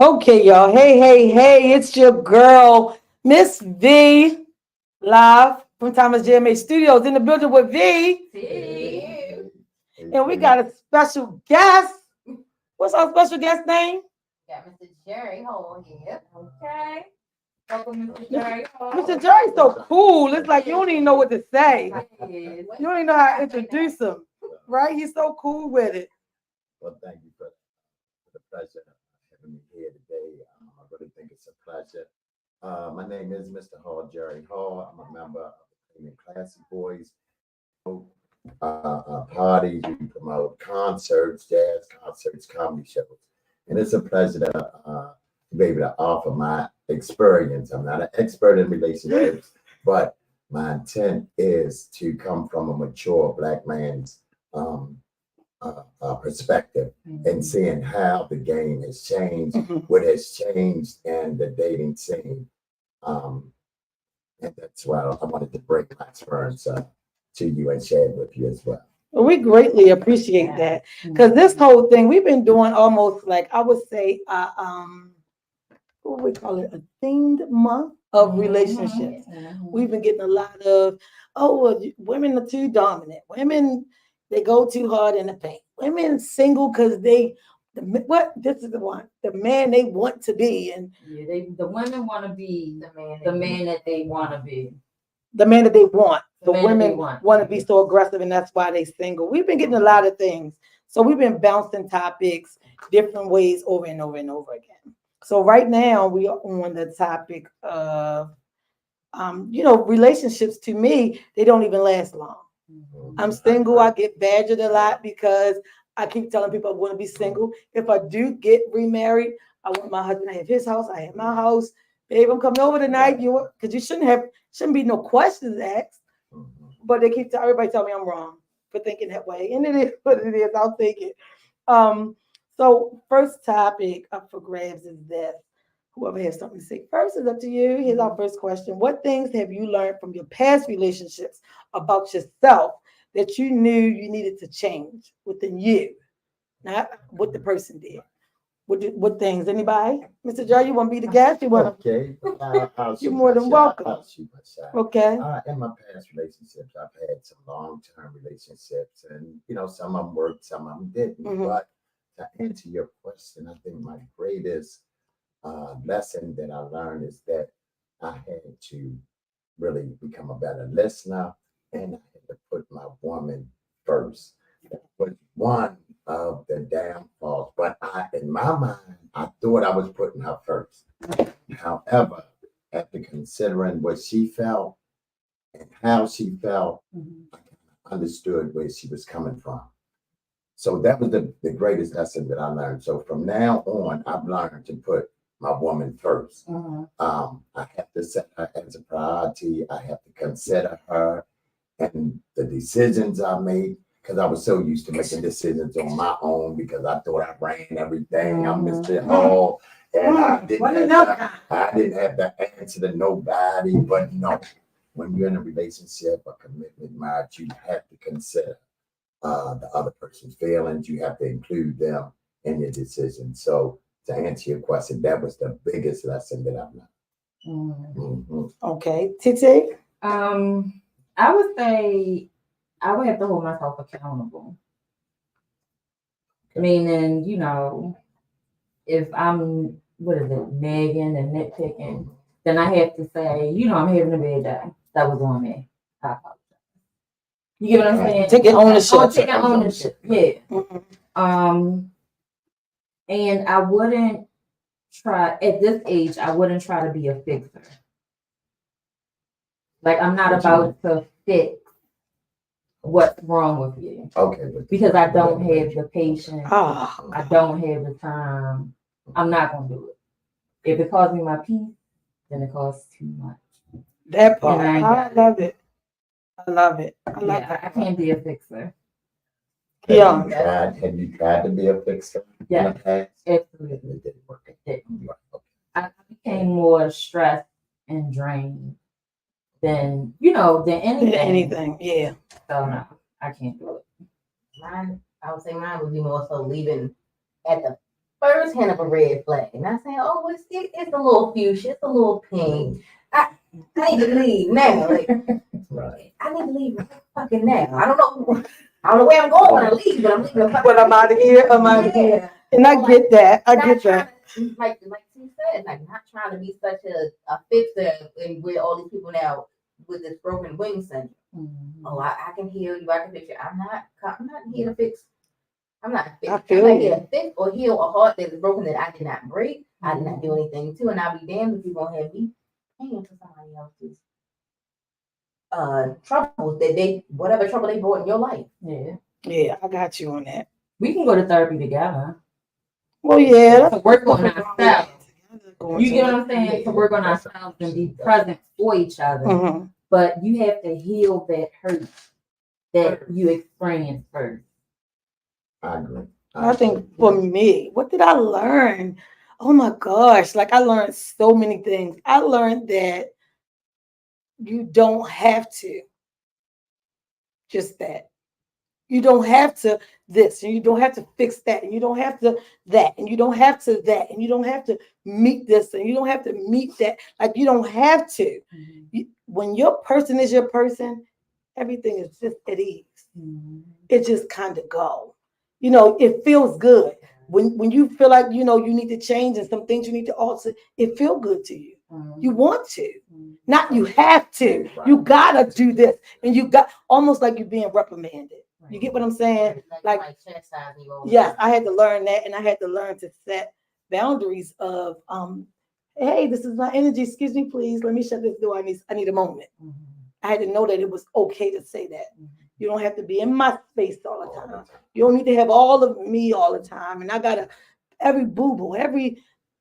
Okay, y'all. Hey, it's your girl, Miss V, live from Thomas JMA Studios in the building with V. Hey, And we got a special guest. What's our special guest name? got Mr. Jerry Hall here. Okay. Welcome, Mr. Jerry Hall. Mr. Jerry's so cool. It's like you don't even know what to say. Yes. You don't even know how to introduce him. Right? He's so cool with it. Well, thank you for the pleasure of having me here today. I really think it's a pleasure. My name is Mr. Hall, Jerry Hall. I'm a member of the Clean and Classy Boys. Parties, we promote concerts, jazz concerts, comedy shows. And it's a pleasure to be able to offer my experience. I'm not an expert in relationships, but my intent is to come from a mature Black man's perspective and seeing how the game has changed, what has changed in the dating scene. And that's why I wanted to bring my experience to you and share it with you as well. Well, we greatly appreciate that because this whole thing we've been doing almost like I would say, what we call it, a themed month of relationships. We've been getting a lot of, well, women are too dominant. Women, they go too hard in the paint. Women single because this is the one, the man they want to be. And the women want to be the man that they want to be. The man that they want. The women want to be so aggressive, and that's why they single. We've been getting a lot of things. So we've been bouncing topics different ways over and over and over again. So right now we are on the topic of, relationships. To me, they don't even last long. I'm single. I get badgered a lot because I keep telling people I want to be single. If I do get remarried, I want my husband to have his house. I have my house. Babe, I'm coming over tonight. Because you shouldn't be no questions asked. But they keep everybody tell me I'm wrong for thinking that way, and it is what it is. I'll take it. So first topic up for grabs is this. Whoever has something to say first is up to you. Here's our first question. What things have you learned from your past relationships about yourself that you knew you needed to change within you? Not what the person did. What things? Anybody? Mr. Joe, you want to be the guest? You want to? Okay. You're more than welcome. I'll shoot my shot. Okay. In my past relationships, I've had some long-term relationships, and some of them worked, some of them didn't. But to answer your question, I think my greatest lesson that I learned is that I had to really become a better listener, and I had to put my woman first. That was one of the downfalls. But in my mind, I thought I was putting her first. However, after considering what she felt and how she felt, I understood where she was coming from. So that was the greatest lesson that I learned. So from now on, I've learned to put my woman first. I have to set her as a priority. I have to consider her and the decisions I make, because I was so used to making decisions on my own because I thought I ran everything. I'm Mr. Hall, and I didn't have the answer to nobody. But no, when you're in a relationship, a commitment marriage, you have to consider the other person's feelings. You have to include them in your decision. So to answer your question, that was the biggest lesson that I've learned. Okay, Titi. I would say I would have to hold myself accountable. Okay. Meaning, if I'm, nagging and nitpicking, then I have to say, I'm having a bad day. That was on me. I apologize. You get what I'm saying? Taking ownership. Taking ownership, yeah. And I wouldn't try, at this age, I wouldn't try to be a fixer. Like, I'm not about to fix what's wrong with you. Okay. Because I don't have the patience. I don't have the time. I'm not going to do it. If it costs me my peace, then it costs too much. That part. I love it. I love it. I can't be a fixer. Have you tried to be a fixer? Yeah. Absolutely. It didn't work. It didn't work. I became more stressed and drained than anything. Anything, yeah. So no, I can't do it. I would say mine would be more so leaving at the first hint of a red flag. And I say, oh, it's a little fuchsia, it's a little pink. I need to leave now. Like, Right. I need to leave fucking now. I don't know where I'm going when I leave, but I'm leaving. But I'm out of here. I'm out of here. And I get that. I get that. Like she said, like not trying to be such a fixer and with all these people now with this broken wing syndrome. Mm-hmm. Oh, I can heal you. I can fix you. I'm not here to fix. I'm not I fix. feel I'm not you. here to fix or heal a heart that is broken that I did not break. I did not do anything to, and I'll be damned if you're gonna have me paying for somebody else's troubles that whatever trouble they brought in your life. Yeah, I got you on that. We can go to therapy together. Well, yeah, to work on ourselves. You get what I'm saying? To work on ourselves and be present for each other. Mm-hmm. But you have to heal that hurt that you experienced first. I agree. I think for me, what did I learn? Oh my gosh, like I learned so many things. I learned that you don't have to. Just that. You don't have to this, and you don't have to fix that, and you don't have to that, and you don't have to that, and you don't have to meet this, and you don't have to meet that. Like you don't have to. Mm-hmm. When your person is your person, everything is just at ease. Mm-hmm. It just kind of go. You know, it feels good. When you feel like, you know, you need to change and some things you need to alter, it feel good to you. You want to, not you have to. You gotta do this, and you got almost like you're being reprimanded. You get what I'm saying? Like yes, I had to learn that, and I had to learn to set boundaries of, hey, this is my energy. Excuse me, please. Let me shut this door. I need a moment. I had to know that it was okay to say that. You don't have to be in my space all the time. You don't need to have all of me all the time. And I gotta every boo-boo,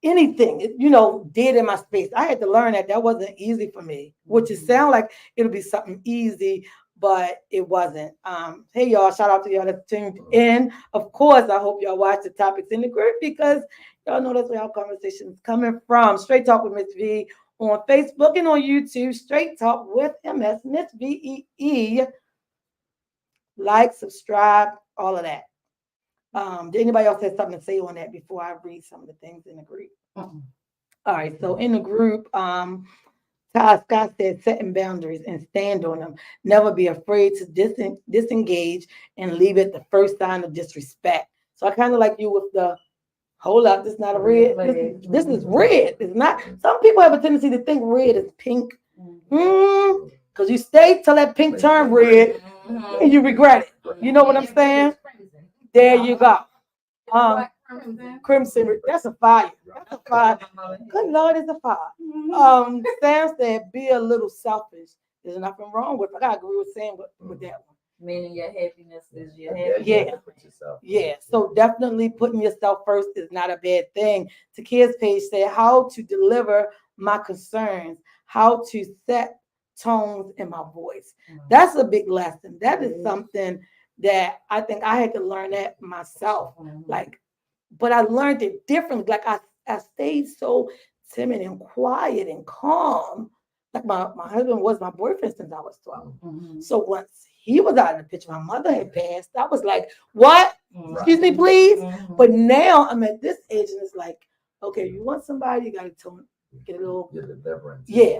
anything, you know, dead in my space. I had to learn that wasn't easy for me, which it sound like it'll be something easy, but it wasn't. Hey y'all, shout out to y'all that tuned in. Of course, I hope y'all watch the topics in the group because y'all know that's where our conversation is coming from. Straight Talk with Miss V on Facebook and on YouTube. Straight Talk with MS, Miss VEE. Like, subscribe, all of that. Did anybody else have something to say on that before I read some of the things in the group? All right, so in the group, Ty Scott said setting boundaries and stand on them. Never be afraid to disengage and leave it the first sign of disrespect. So I kind of like you with the hold up, this is not a red. This is red. It's not. Some people have a tendency to think red is pink. Because you stay till that pink turn red and you regret it. You know what I'm saying? There you go. Crimson, that's a fire. That's a fire. Good Lord, it's a fire. Sam said, be a little selfish. There's nothing wrong with it. I agree with Sam with that one. Meaning your happiness is your happiness. Yeah. So definitely putting yourself first is not a bad thing. Takia's page said, how to deliver my concerns, how to set tones in my voice. That's a big lesson. That is something that I think I had to learn that myself. Like, but I learned it differently. Like I stayed so timid and quiet and calm. Like my husband was my boyfriend since I was 12. So once he was out of the picture, my mother had passed. I was like, what? Excuse me, please. But now I'm at this age and it's like, okay, you want somebody, you gotta get a little. Your deliverance is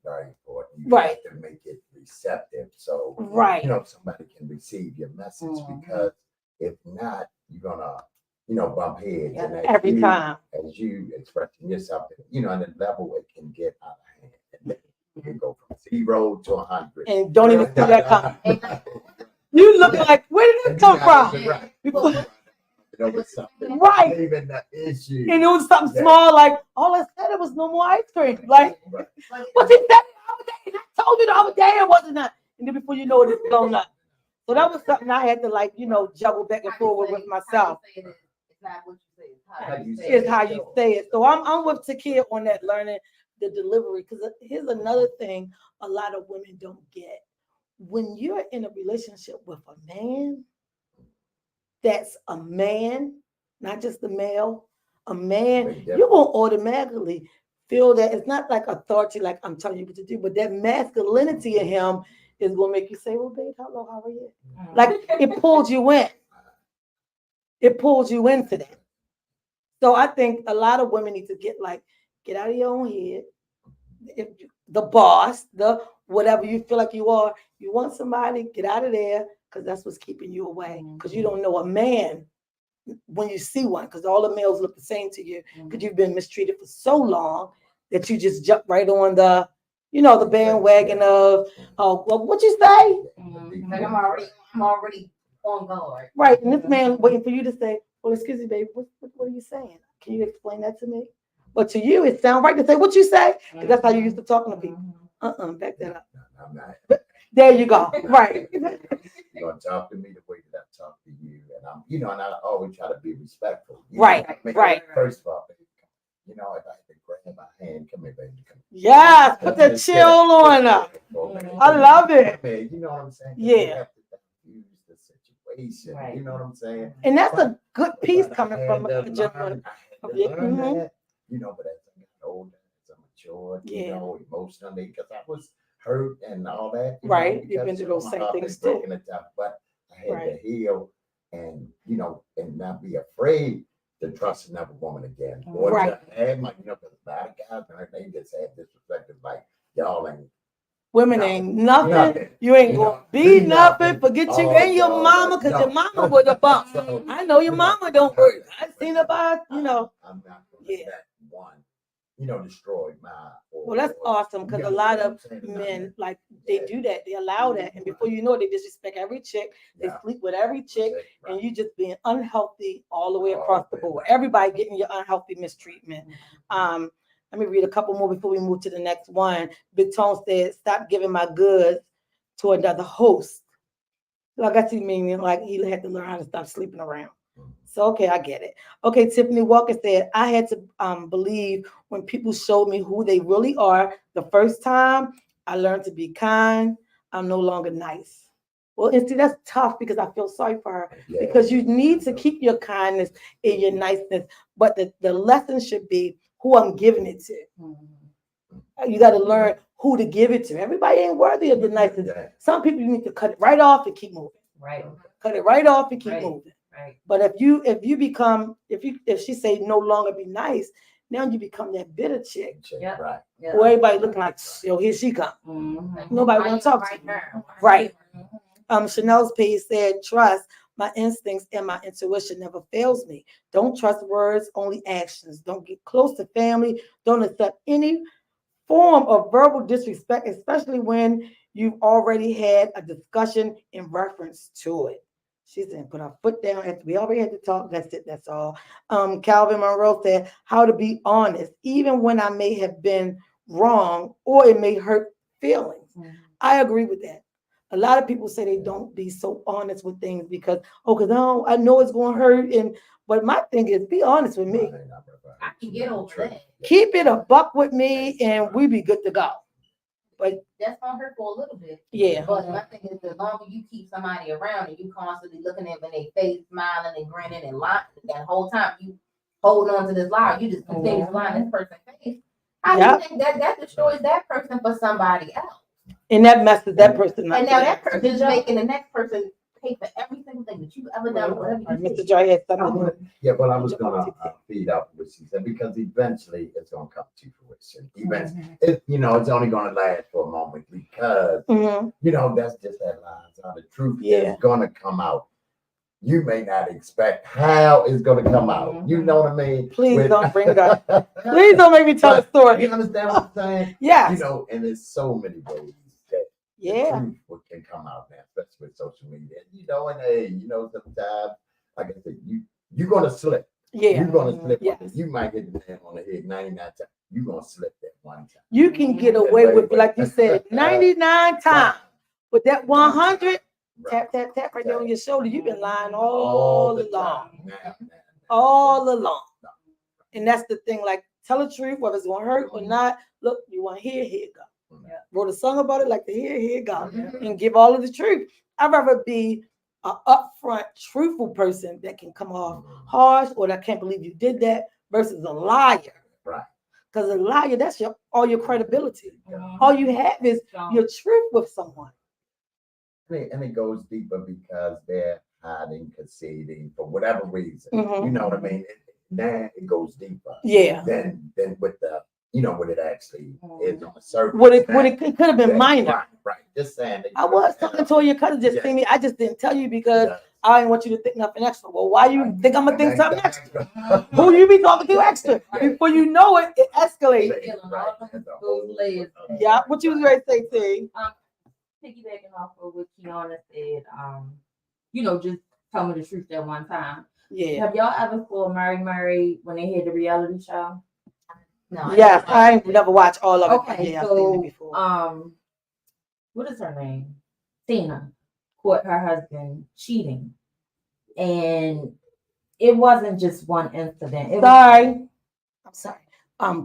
very important. You have to make it receptive. So you know somebody can receive your message because if not, you're gonna, you know, bump heads. And every time. As you expressing yourself, you know, on the level it can get out of hand. And you can go from 0 to 100. And don't even see that coming. You look like, where did it come from? Right. Even the issue. And it was something small, like all I said, it was no more ice cream. Like, what you said the other day? And I told you the other day it wasn't that. And then before you know it, it's blown up. So that was something I had to, like, you know, juggle back and forward with myself. It's not what you say, It's how you say it. So I'm with Takia on that, learning the delivery. Because here's another thing a lot of women don't get. When you're in a relationship with a man, that's a man, not just a male, a man, you're going to automatically feel that it's not like authority, like I'm telling you what to do, but that masculinity in him is going to make you say, well, babe, hello, how are you? Like it pulls you in. It pulls you into that. So I think a lot of women need to get out of your own head. If the boss, the whatever you feel like you are, you want somebody, get out of there because that's what's keeping you away. Because you don't know a man when you see one, because all the males look the same to you because you've been mistreated for so long that you just jump right on the the bandwagon of, oh, well, what you say? Like I'm already on guard. Right, and this man waiting for you to say, well, excuse me, baby, what are you saying? Can you explain that to me? But to you, it sounds right to say what you say, because that's how you used to talking to people. Back that up. No, I'm not. There you go. Right. You're gonna talk to me the way that I talk to you, and and I always try to be respectful. Right, right. First of all, baby, if I had to grab my hand, come here, baby, come here. Yes, put the chill on her. I love it. You know what I'm saying? Yeah. You have to diffuse the situation. Right. You know what I'm saying? And that's a good piece But coming I from had a to gentleman. learn that, but as I got older, as I matured, Yeah. Emotionally, because I was hurt and all that. Right. You've been through those same things too. But I had to heal and, and not be afraid to trust another woman again. Or Right. to have because a lot of guys, they just have this perspective like, y'all ain't. Women ain't nothing. You ain't gonna be nothing. Forget you and your mama, because your mama was a bump. I know your mama don't work. I've seen about, I'm not gonna let one, destroy my. Well, that's awesome, because a lot of men, they do that. They allow that. And before you know it, they disrespect every chick. They sleep with every chick. And you just being unhealthy all the way across the board. Everybody getting your unhealthy mistreatment. Let me read a couple more before we move to the next one. Big Tone said, stop giving my goods to another host. So I guess he meaning like he had to learn how to stop sleeping around. So, okay, I get it. Okay, Tiffany Walker said, I had to believe when people showed me who they really are the first time, I learned to be kind. I'm no longer nice. Well, and see, that's tough because I feel sorry for her, because you need to keep your kindness and your niceness. But the lesson should be who I'm giving it to. You got to learn who to give it to. Everybody ain't worthy of the niceness. Some people you need to cut it right off and keep moving. Right. Cut it right off and keep moving. Right. But if she say no longer be nice, now you become that bitter chick. Yeah. Right. Who everybody looking like, yo, here she come. Nobody want to talk to you. Right. Chanel's page said, trust. My instincts and my intuition never fails me. Don't trust words, only actions. Don't get close to family. Don't accept any form of verbal disrespect, especially when you've already had a discussion in reference to it. She said, put our foot down. After we already had to talk. That's it. That's all. Calvin Monroe said, how to be honest, even when I may have been wrong or it may hurt feelings. I agree with that. A lot of people say they don't be so honest with things because I know it's going to hurt. But my thing is, be honest with me. I can get over that. Keep it a buck with me, and we be good to go. But that's gonna hurt for a little bit. Yeah. But my thing is, the longer you keep somebody around and you constantly looking at them in their face, smiling and grinning and lying, that whole time you hold on to this lie, you just continue to lie in this person's face. How do you think that destroys that person for somebody else? And that messes that person up. And now that person is making the next person pay for every single thing that you've ever done. Mr. Joy had something. Yeah, well, I was gonna feed off what she said, because eventually it's gonna come to fruition. It's only gonna last for a moment because that's just that line. So the truth is gonna come out. You may not expect how it's gonna come out. You know what I mean? Please don't bring that. Please don't make me tell a story. You understand what I'm saying? Yeah. And there's so many ways that the truth can come out now, especially with social media. And sometimes, like I said, you're gonna slip. Yeah. You're gonna slip. Yes. You might hit the nail on the head 99 times. You're gonna slip that one time. You can get away with, like you said, 99 times. With that 100, tap, tap, tap right there on your shoulder. You've been lying all along. All along. And that's the thing, like, tell the truth, whether it's gonna hurt or not. Look, you want to hear it go. Wrote a song about it, like to hear it go, and give all of the truth. I'd rather be an upfront, truthful person that can come off harsh or that can't believe you did that versus a liar. Right. Because a liar, that's all your credibility. All you have is your truth with someone. And it goes deeper because they're hiding, conceding for whatever reason. You know what I mean? now it goes deeper. Yeah. Than with the, what it actually is on the surface. It could have been minor. Right. Just saying. I was talking to your cousin just see me. I just didn't tell you because I didn't want you to think nothing extra. Well, why you think I'm gonna think something extra? Who you be talking to extra? Before you know it, it escalates. Yeah, what you was ready to say, T? Piggybacking off of what Kiana said, just tell me the truth that one time. Yeah. Have y'all ever saw Mary when they had the reality show? No. Yes, I ain't never watched all of it. Okay, Yeah, so I've seen it before. What is her name? Tina caught her husband cheating, and it wasn't just one incident. I'm sorry.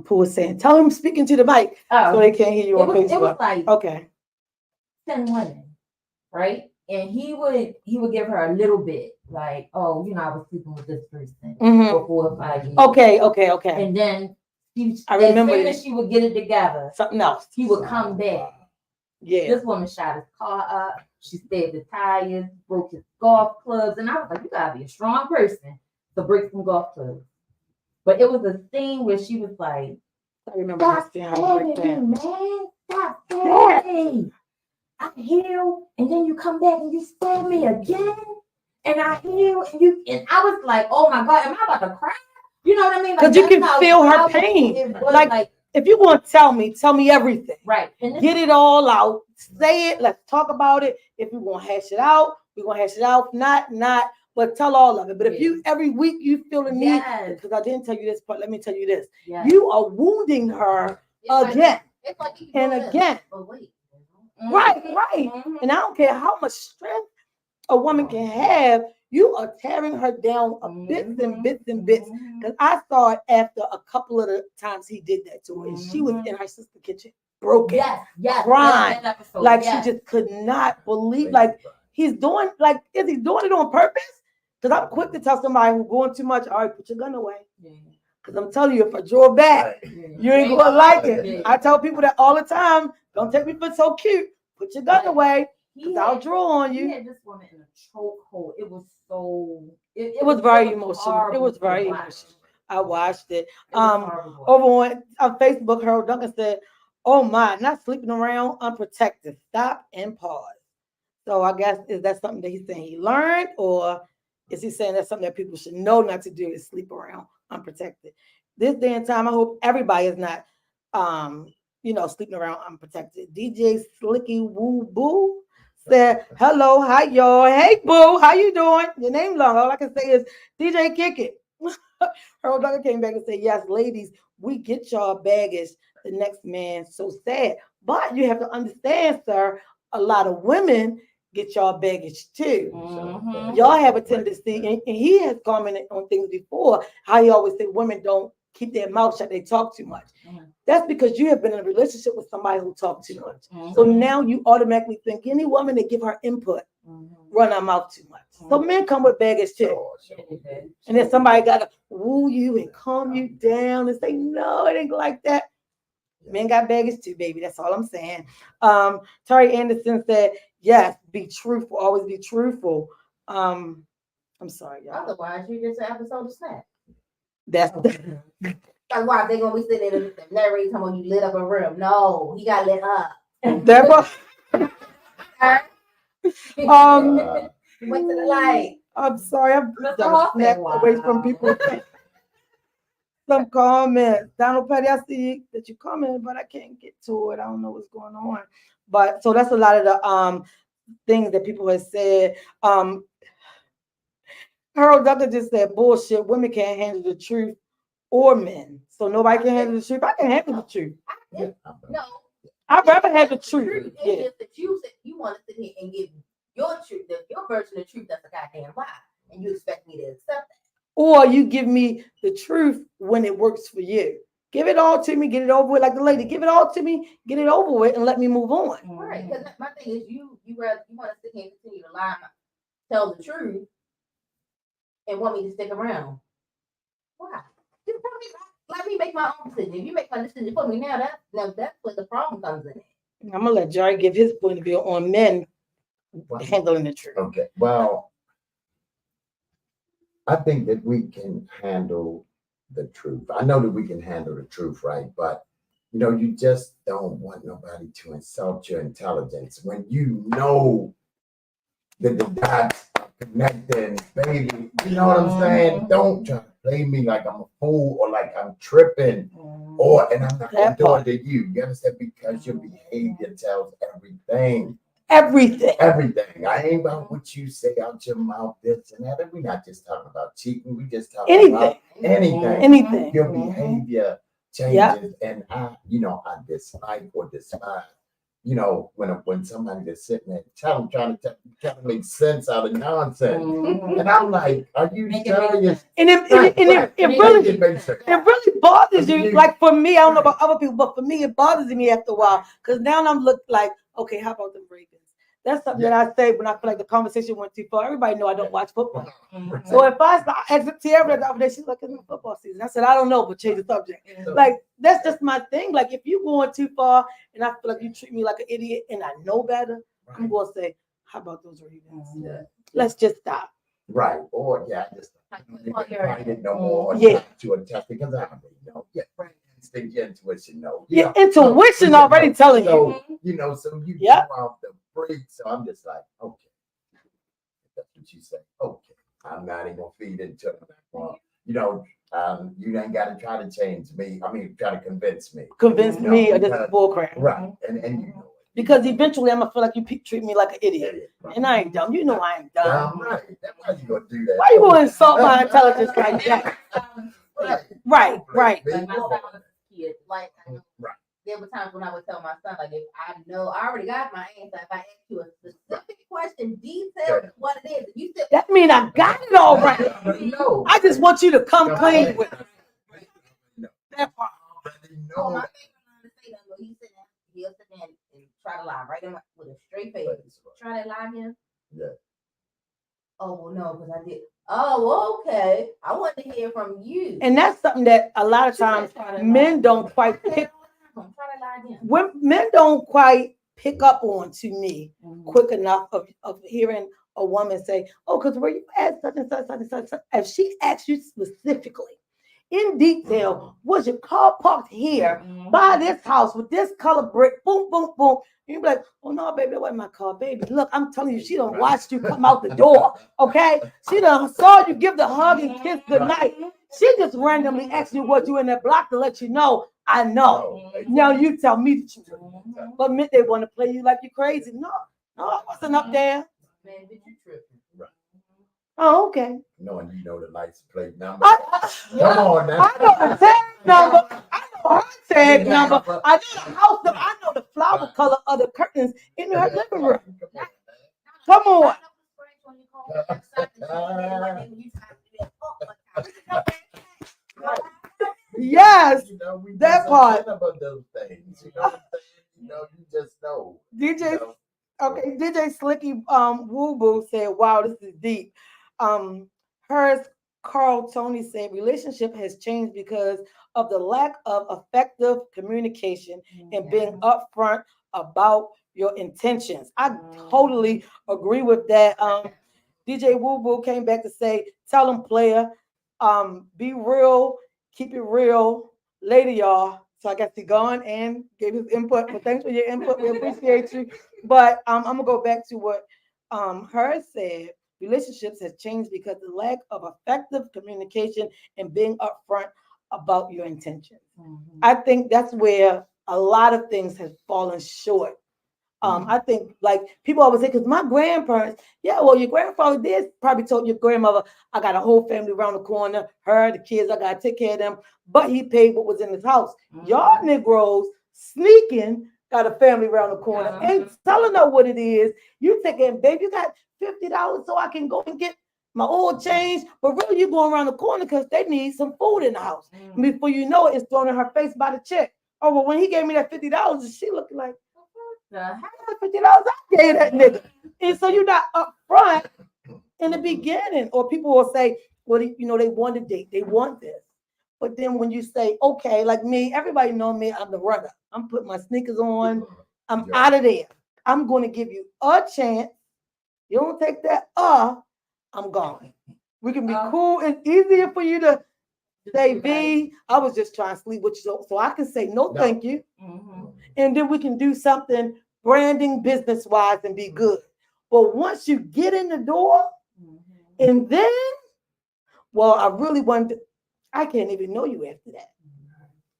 Pooh saying, tell him speaking to the mic so they can't hear you on Facebook. It was like okay, 10 women, right? And he would give her a little bit, like, oh, I was sleeping with this person for 4 or 5 years. Okay. And then I remember as soon as she would get it together, something else. He would come back. Yeah. This woman shot his car up. She stabbed the tires, broke his golf clubs, and I was like, you gotta be a strong person to break some golf clubs. But it was a scene where she was like, I remember stop stabbing me, man. Stop stabbing me. I heal, and then you come back and you stab me again, and I heal, and I was like, oh my God, am I about to cry? You know what I mean? Because you can feel her pain. Like if you want to tell me everything. Right. Get it all out. Say it. Let's talk about it. If you want to hash it out, we're going to hash it out. Not, but tell all of it. But if you, every week you feel the need, because I didn't tell you this, but let me tell you this. Yes. You are wounding her again and again. Right. Mm-hmm. And I don't care how much strength a woman can have, you are tearing her down bits and bits and bits. Because I saw it after a couple of the times he did that to her. And she was in her sister's kitchen, broken, crying, like she just could not believe, like he's doing, like, is he doing it on purpose? Because I'm quick to tell somebody who's going too much, all right, put your gun away. Because I'm telling you, if I draw back, you ain't going to like it. I tell people that all the time, don't take me for so cute. Put your gun away. I'll draw on you. He had this woman in a chokehold. It was so. It was very emotional. It was very emotional. I watched it. Over on Facebook, Harold Duncan said, "Oh my, not sleeping around unprotected. Stop and pause." So I guess is that something that he's saying he learned, or is he saying that's something that people should know not to do? Is sleep around unprotected. This day and time, I hope everybody is not, sleeping around unprotected. DJ Slicky Woo Boo said, hello, hi y'all. Hey boo, how you doing? Your name long. All I can say is DJ Kick It. Harold Duncan came back and said, yes, ladies, we get y'all baggage. The next man so sad. But you have to understand, sir, a lot of women get y'all baggage too. Y'all have a tendency, and he has commented on things before, how he always say women don't keep their mouth shut, they talk too much. That's because you have been in a relationship with somebody who talks too much. So now you automatically think any woman that give her input run her mouth too much. So men come with baggage too. And then somebody got to woo you and calm you down and say, no, it ain't like that. Men got baggage too, baby. That's all I'm saying. Terry Anderson said, yes, be truthful. Always be truthful. I'm sorry, y'all. Otherwise, you just an episode of Snap. That's why they gonna be sitting there narrating talking about you lit up a room. No, he got lit up. Went to the light. I'm sorry, I'm snapped away from people. Some comments. Donald Petty, I see that you commented, but I can't get to it. I don't know what's going on. But so that's a lot of the things that people have said. Harold Duncan just said bullshit. Women can't handle the truth, or men. So nobody can handle the truth. I can handle the truth. No, I'd rather have the truth. It's just that you want to sit here and give your truth, your version of truth. That's a goddamn lie, and you expect me to accept that. Or you give me the truth when it works for you. Give it all to me, get it over with, like the lady. Give it all to me, get it over with, and let me move on. Right? Because my thing is, you want to sit here and continue to lie, tell the truth, and want me to stick around. Why? Just tell me, let me make my own decision. If you make my decision for me now, that's where the problem comes in. I'm gonna let Jerry give his point of view on men handling the truth. Okay. Well, I think that we can handle the truth. I know that we can handle the truth, right? But you know, you just don't want nobody to insult your intelligence when you know that the dots are connecting, baby. You know what I'm saying? Don't try to play me like I'm a fool or like I'm tripping, or and I'm not gonna do it to you. You understand? Because your behavior tells everything. Everything. Everything. I ain't about what you say out your mouth, this and that. And we're not just talking about cheating. We just talking about anything. Anything. Your behavior changes, and I dislike or despise. You know, when somebody that's sitting there trying to make sense out of nonsense, and I'm like, "Are you serious?" And it really bothers you. Like for me, I don't know about other people, but for me, it bothers me after a while because now I'm look like, okay, how about the Ravens? That's something that I say when I feel like the conversation went too far. Everybody know I don't watch football. So if I exit Tierra the other day, she's like, it's not football season. I said, I don't know, but change the subject. Like, that's just my thing. Like, if you going too far and I feel like you treat me like an idiot and I know better, I'm going to say, how about those Ravens? Let's just stop. Right. Or, I just don't find it no more. To attest because I already know. Instinct, your intuition, no. Your intuition already telling you. You know, so you go off the break. So I'm just like, okay. That's what you say. Okay. I'm not even gonna feed into it. You know, you ain't gotta try to change me. I mean, try to convince me. Convince me of this bullcrap. Right. And you know. Because eventually I'm gonna feel like you treat me like an idiot. Right. And I ain't dumb. You know I ain't dumb. Right. Why you gonna do that? Why you gonna insult my intelligence like that? Right. Like my son was a kid. Like there were times when I would tell my son, like, if I already got my answer. If I ask you a specific question, detailed what it is, you said that mean I got it all right. I just want you to come clean with it. That part. Oh, my favorite line to say that, he'll sit there and try to lie right in with a straight face. Try to lie here. Yeah. Oh well, no, because I did. Oh, okay. I want to hear from you. And that's something that a lot of times men don't quite pick. When men don't quite pick up on to me quick enough of hearing a woman say, "Oh, because where you at such and such, such and such." If she asks you specifically, in detail, was your car parked here by this house with this color brick? Boom, boom, boom. You be like, "Oh no, baby, that wasn't my car, baby. Look, I'm telling you, she done watched you come out the door. Okay, she done saw you give the hug and kiss goodnight. She just randomly asked you what you in that block to let you know. I know. Now you tell me the truth." But men, they want to play you like you crazy. No, I wasn't up there. Man, did you tripping? Right. Oh, okay. No, and you know the license plate number. Come on now. I know the tag number. I know her tag number. I know the house number. I know the flower color of the curtains in her living room. Come on. Yes, you know, that part. About those things, you know what I'm saying? You know, you just know. DJ, okay, DJ Slicky Woo Boo said, "Wow, this is deep." Hers Carl Tony said, "Relationship has changed because of the lack of effective communication and being upfront about your intentions." I totally agree with that. DJ Woo Boo came back to say, "Tell them, player, be real, keep it real." Later, y'all. So I guess he gone and gave his input. But thanks for your input. We appreciate you. But I'm gonna go back to what her said. Relationships has changed because the lack of effective communication and being upfront about your intentions. I think that's where a lot of things have fallen short. I think like people always say, because my grandparents, well, your grandfather did probably told your grandmother, I got a whole family around the corner, her, the kids, I gotta take care of them. But he paid what was in his house. Y'all Negroes sneaking got a family around the corner and telling her what it is. You thinking, babe, you got $50 so I can go and get my oil change, but really you going around the corner because they need some food in the house. And before you know it, it's thrown in her face by the check. Oh, well, when he gave me that $50, she looked like, how much $50 I gave that nigga? And so you're not upfront in the beginning. Or people will say, well, you know, they want to date, they want this. But then when you say, okay, like me, everybody know me, I'm the runner. I'm putting my sneakers on, I'm out of there. I'm going to give you a chance. You don't take that, I'm gone. We can be cool. It's easier for you to say, V, I was just trying to sleep with you. So I can say, no, No. thank you. Mhm. And then we can do something branding business wise and be good. But once you get in the door, Mhm. and then, well, I really wanted, I can't even know you after that.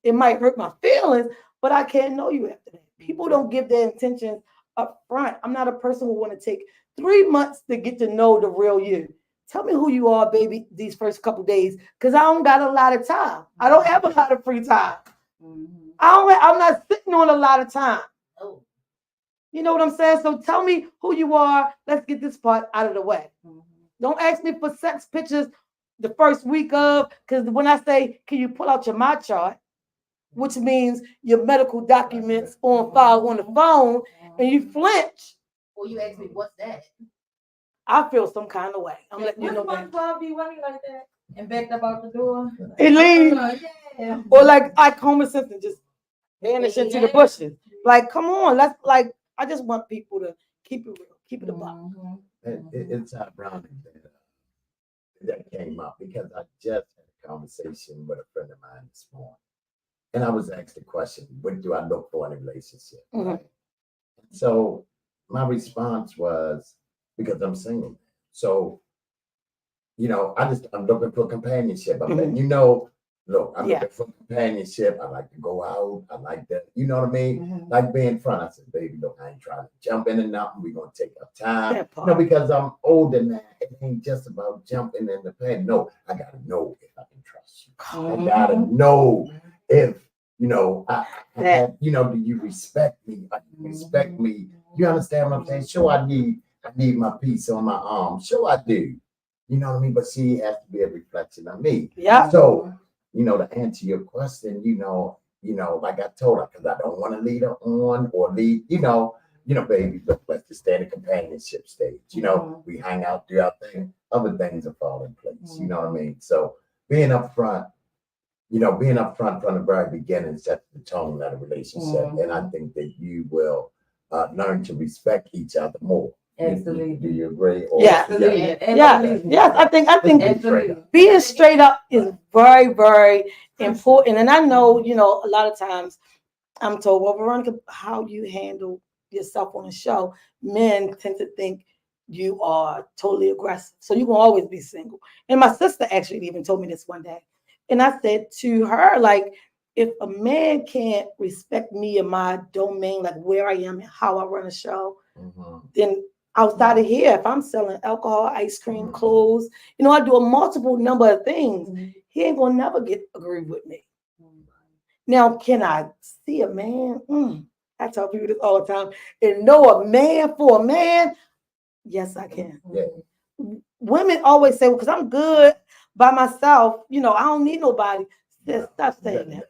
It might hurt my feelings, but I can't know you after that. People don't give their intentions up front. I'm not a person who want to take 3 months to get to know the real you. Tell me who you are, baby, these first couple days, because I don't got a lot of time. I don't have a lot of free time. Mhm. I'm not sitting on a lot of time. Oh, You know what I'm saying? So tell me who you are. Let's get this part out of the way. Mhm. Don't ask me for sex pictures the first week of, because when I say, can you pull out your my chart, which means your medical documents on file on the phone, and you flinch, well, you asked me what's that? I feel some kind of way. I'm letting you know Wouldn't that. SpongeBob be running like that and backed up out the door? It leaves, Yeah. or like Homer Simpson just vanish into the bushes. Like, come on, let's like. I just want people to keep it real, keep it a buck. Mhm. It's ironic that came up because I just had a conversation with a friend of mine this morning. And I was asked the question, what do I look for in a relationship? Mhm. Right? So my response was, because I'm single. So, I'm looking for companionship. I'm letting you know, look, I'm Yeah. looking for companionship. I like to go out. I like that, you know what I mean? Mhm. Like being front. I said, baby, look, I ain't trying to jump in and nothing. We're gonna take our time. That part. Because I'm older now. It ain't just about jumping in the pan. No, I gotta know if I can trust you. I gotta know if do you respect me? Respect me. You understand what I'm saying? Sure, I need my piece on my arm. Sure, I do. You know what I mean? But she has to be a reflection of me. Yeah. So, to answer your question, like I told her, because I don't want to lead her on or lead, baby, look, let's just stay in the companionship stage. We hang out, do our thing, other things will fall in place. You know what I mean? So being up front, from the very beginning sets the tone of a relationship. And I think that you will learn to respect each other more. Absolutely. Do you agree? Yeah. Yes. I think Absolutely. being straight up is very, very important. And I know, a lot of times I'm told, well, Veronica, how you handle yourself on a show, men tend to think you are totally aggressive. So you will always be single. And my sister actually even told me this one day. And I said to her, like, if a man can't respect me in my domain, like where I am and how I run a show, then outside of here, if I'm selling alcohol, ice cream, clothes, I do a multiple number of things, he ain't gonna never agree with me. Now, can I see a man? I tell people this all the time. And know a man for a man? Yes, I can. Yeah. Women always say, well, because I'm good by myself, I don't need nobody. Stop saying that.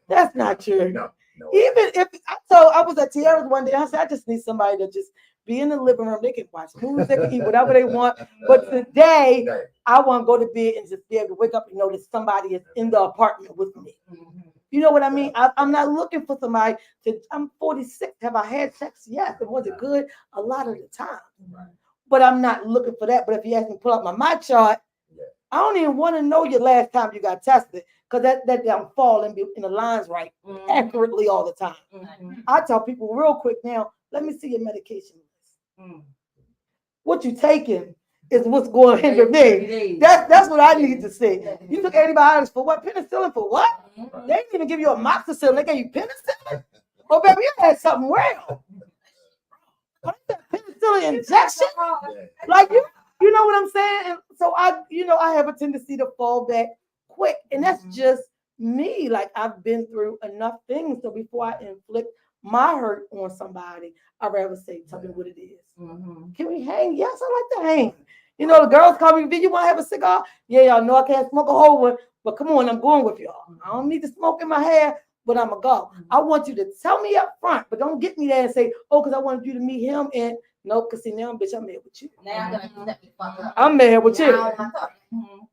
That's not true. No. Even if I was at Tierra's one day, I said, I just need somebody to just be in the living room. They can watch movies, they can eat whatever they want. But today, I want to go to bed and just be able to wake up and know that somebody is in the apartment with me. You know what I mean? I'm not looking for somebody I'm 46. Have I had sex? Yes. And was it good? A lot of the time. But I'm not looking for that. But if you ask me to pull out my chart, I don't even want to know your last time you got tested, because that don't fall in the lines right accurately all the time. I tell people real quick now, let me see your medication list. What you taking is what's going to hinder me. That's what I need to see. You took antibiotics for what? Penicillin for what? They didn't even give you amoxicillin. They gave you penicillin? Oh, baby, you had something real. What is that penicillin injection? Like, you know what I'm saying? And so I have a tendency to fall back quick. And that's just me. Like, I've been through enough things. So before I inflict my hurt on somebody, I'd rather say, tell me what it is. Can we hang? Yes, I like to hang. The girls call me, "V, you want to have a cigar?" Yeah, y'all know I can't smoke a whole one, but come on, I'm going with y'all. I don't need to smoke in my hair, but I'm going to go. I want you to tell me up front, but don't get me there and say, oh, because I wanted you to meet him. And no, because see, now, bitch, I'm mad with you. Now I'm gonna set me fuck up. I'm mad with you. Now I'm talking.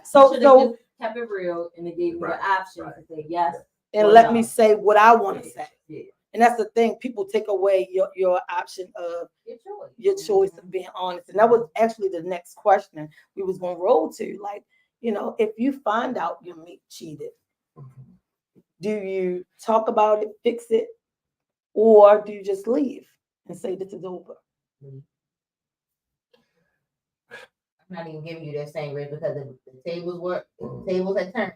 So kept it real and it gave me the option to say yes. And let me say what I want to say. Yeah. And that's the thing. People take away your option of your choice of being honest. And that was actually the next question we was going to roll to. Like, if you find out your mate cheated, do you talk about it, fix it, or do you just leave and say this is over? I'm not even giving you that same rate because the tables had turned.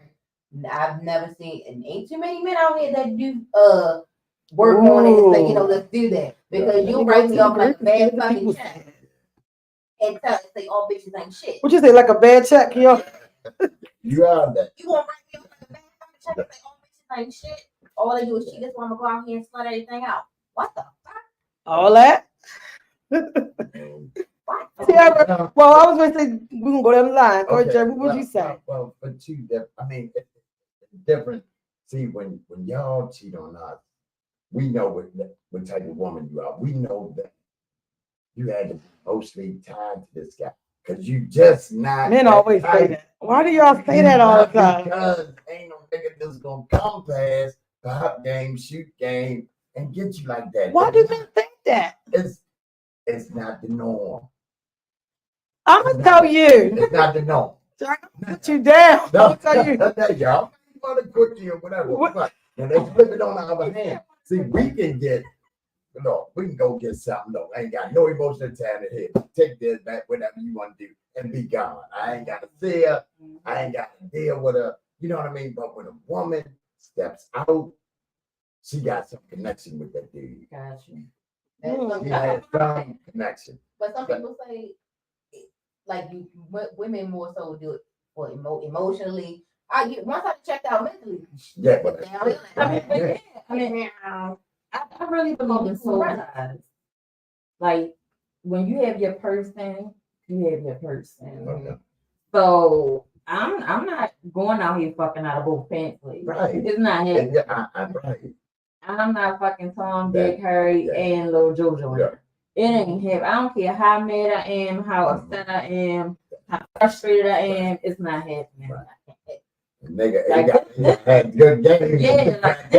I've never seen, and ain't too many men out here that do work on it and say, let's do that. Because you'll write me off like a bad fucking check and say all bitches ain't shit. What you say, like a bad check, yo? You are that. You won't write me off like a bad fucking check and say all bitches ain't shit. All they do is cheat. That's why I'm gonna go out here and slut everything out. What the fuck? All that? What? Well, I was going to say, we're going to go down the line. Go ahead, Jerry. What would you say? Well, but it's different. See, when y'all cheat on us, we know what type of woman you are. We know that you had to be mostly tied to this guy because you just not. Men always say that. Why do y'all say that all the time? Because ain't no nigga just gonna come past the hot game, shoot game, and get you like that. Why do men think that? It's not the norm. I'm going to tell you. It's not the norm. Jerry, I'm going to put you down. I'm going to tell you. Y'all want to quit you or whatever. But and they flip it on the other hand. See, we can get, we can go get something. No, I ain't got no emotional talent here. Take this back, whatever you want to do, and be gone. I ain't got to see her. I ain't got to deal with her. You know what I mean? But when a woman steps out, she got some connection with that dude. Gotcha. She has some connection. But some people say, like women more so do it for emotionally. Once I checked out mentally, Yeah, but I really believe in soul ties. Like when you have your person, you have your person. Okay. So I'm not going out here fucking out of both pants. Right. It's not happening. Yeah, I'm right. I'm not fucking Tom, Dick, Harry, and Lil JoJo. Yeah. It ain't happening. I don't care how mad I am, how upset I am, how frustrated I am. It's not happening. Right. Nigga, Like, it had good game. Yeah, like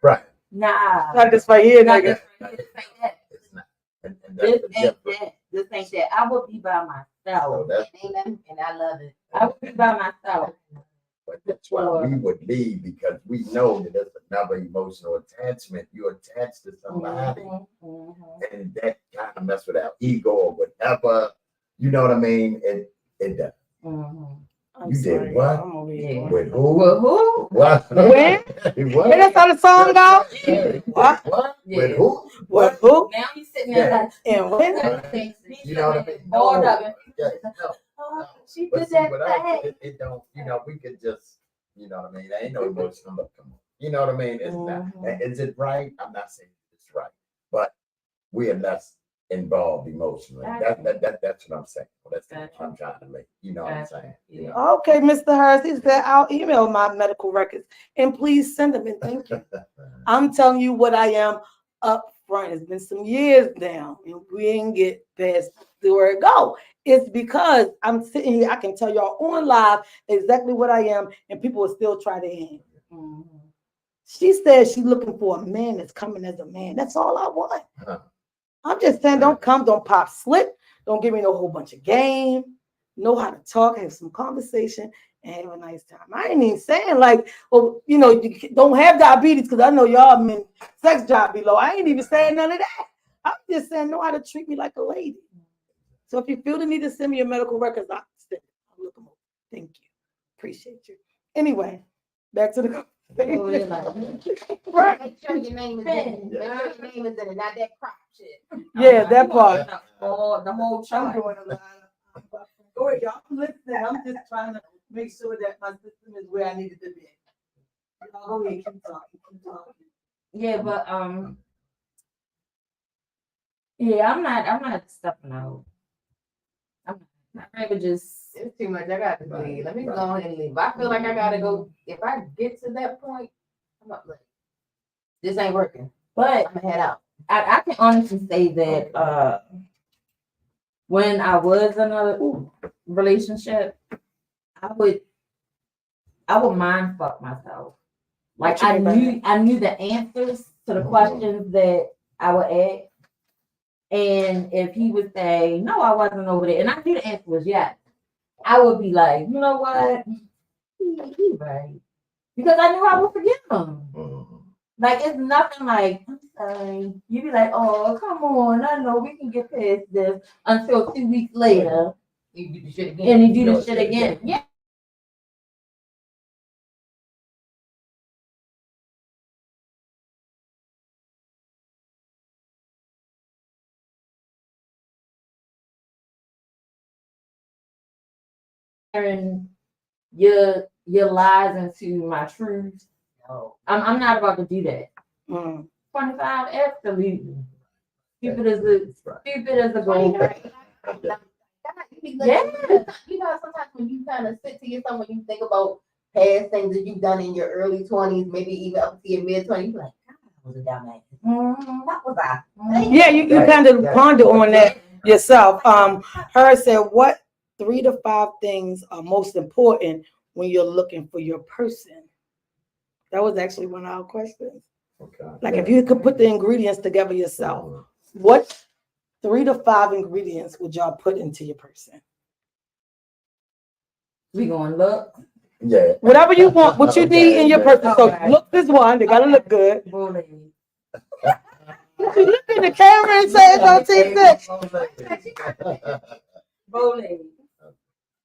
Right. nah. Not this right here, Not nigga. this ain't that. It's not. And This that's the ain't difference. that. This ain't that. I would be by myself. So that's, and I love it. I would be by myself. but that's why we would leave, because we know that there's another emotional attachment. You're attached to somebody, and that kind of mess with our ego or whatever. You know what I mean? It does. You did what? I'm over here. With who? Well, who? What? When? What? When that's how the song go? What? What? Yeah. With who? What? Who? Now you sitting there like, And when? You know what I mean? Bored of it. Yeah, no. Oh, she But did see, that with us, thing. it don't, we could just, you know what I mean? There ain't no emotion, but come on. You know what I mean? It's not, is it right? I'm not saying it's right, but we are less involved emotionally. That's what I'm saying. Well, that's what I'm trying to make. You know what I'm saying? You know? Okay, Mr. Harris, he said, I'll email my medical records and please send them in. Thank you. I'm telling you what I am up front. It's been some years now and we ain't get past where it go. It's because I'm sitting here, I can tell y'all on live exactly what I am, and people will still try to end. She said she's looking for a man that's coming as a man. That's all I want. I'm just saying, don't pop slip. Don't give me no whole bunch of game. Know how to talk, have some conversation, and have a nice time. I ain't even saying like, well, you don't have diabetes, because I know y'all men sex drive be low. I ain't even saying none of that. I'm just saying know how to treat me like a lady. So if you feel the need to send me your medical records, I'll look them up. Thank you. Appreciate you. Anyway, back to the Right. Make sure your name is in it. Make sure your name is in it, not that crop shit. Yeah, that part. The whole chart. I'm doing a lot. Go ahead, y'all. Listen, I'm just trying to make sure that my system is where I need it to be. Y'all go ahead, keep talking. Yeah, but yeah, I'm not stepping out. I'm rather just. It's too much. I got to leave. Let me go ahead and leave. If I feel like I gotta go, if I get to that point, I'm not like, this ain't working. But I'm gonna head out. I can honestly say that when I was in a relationship, I would mind fuck myself. Like I knew the answers to the questions that I would ask, And if he would say, no, I wasn't over there, and I knew the answer was yes, I would be like, you know what? He right. Because I knew I would forgive him. Mhm. Like, it's nothing like, I'm sorry. You be like, oh, come on. I know we can get past this until 2 weeks later. You do the shit again. And you do No, the shit again. Yeah. And your lies into my truth. No. I'm not about to do that. Mm. 25, absolutely. Stupid as Right. a gold. Yeah. You know, sometimes when you kind of sit to yourself, when you think about past things that you've done in your early 20s, maybe even up to your mid 20s, like, God, I was a dumbass. What was I? Yeah, you kind of ponder on that yourself. Her said, what 3 to 5 things are most important when you're looking for your person? That was actually one of our questions. Okay. Like if you could put the ingredients together yourself, Mhm. what 3 to 5 ingredients would y'all put into your person? We gonna look. Yeah. Whatever you want, what you need in your person. So Okay. look this one, they gotta look good. Bully. You look in the camera and say it's on TV. Bully.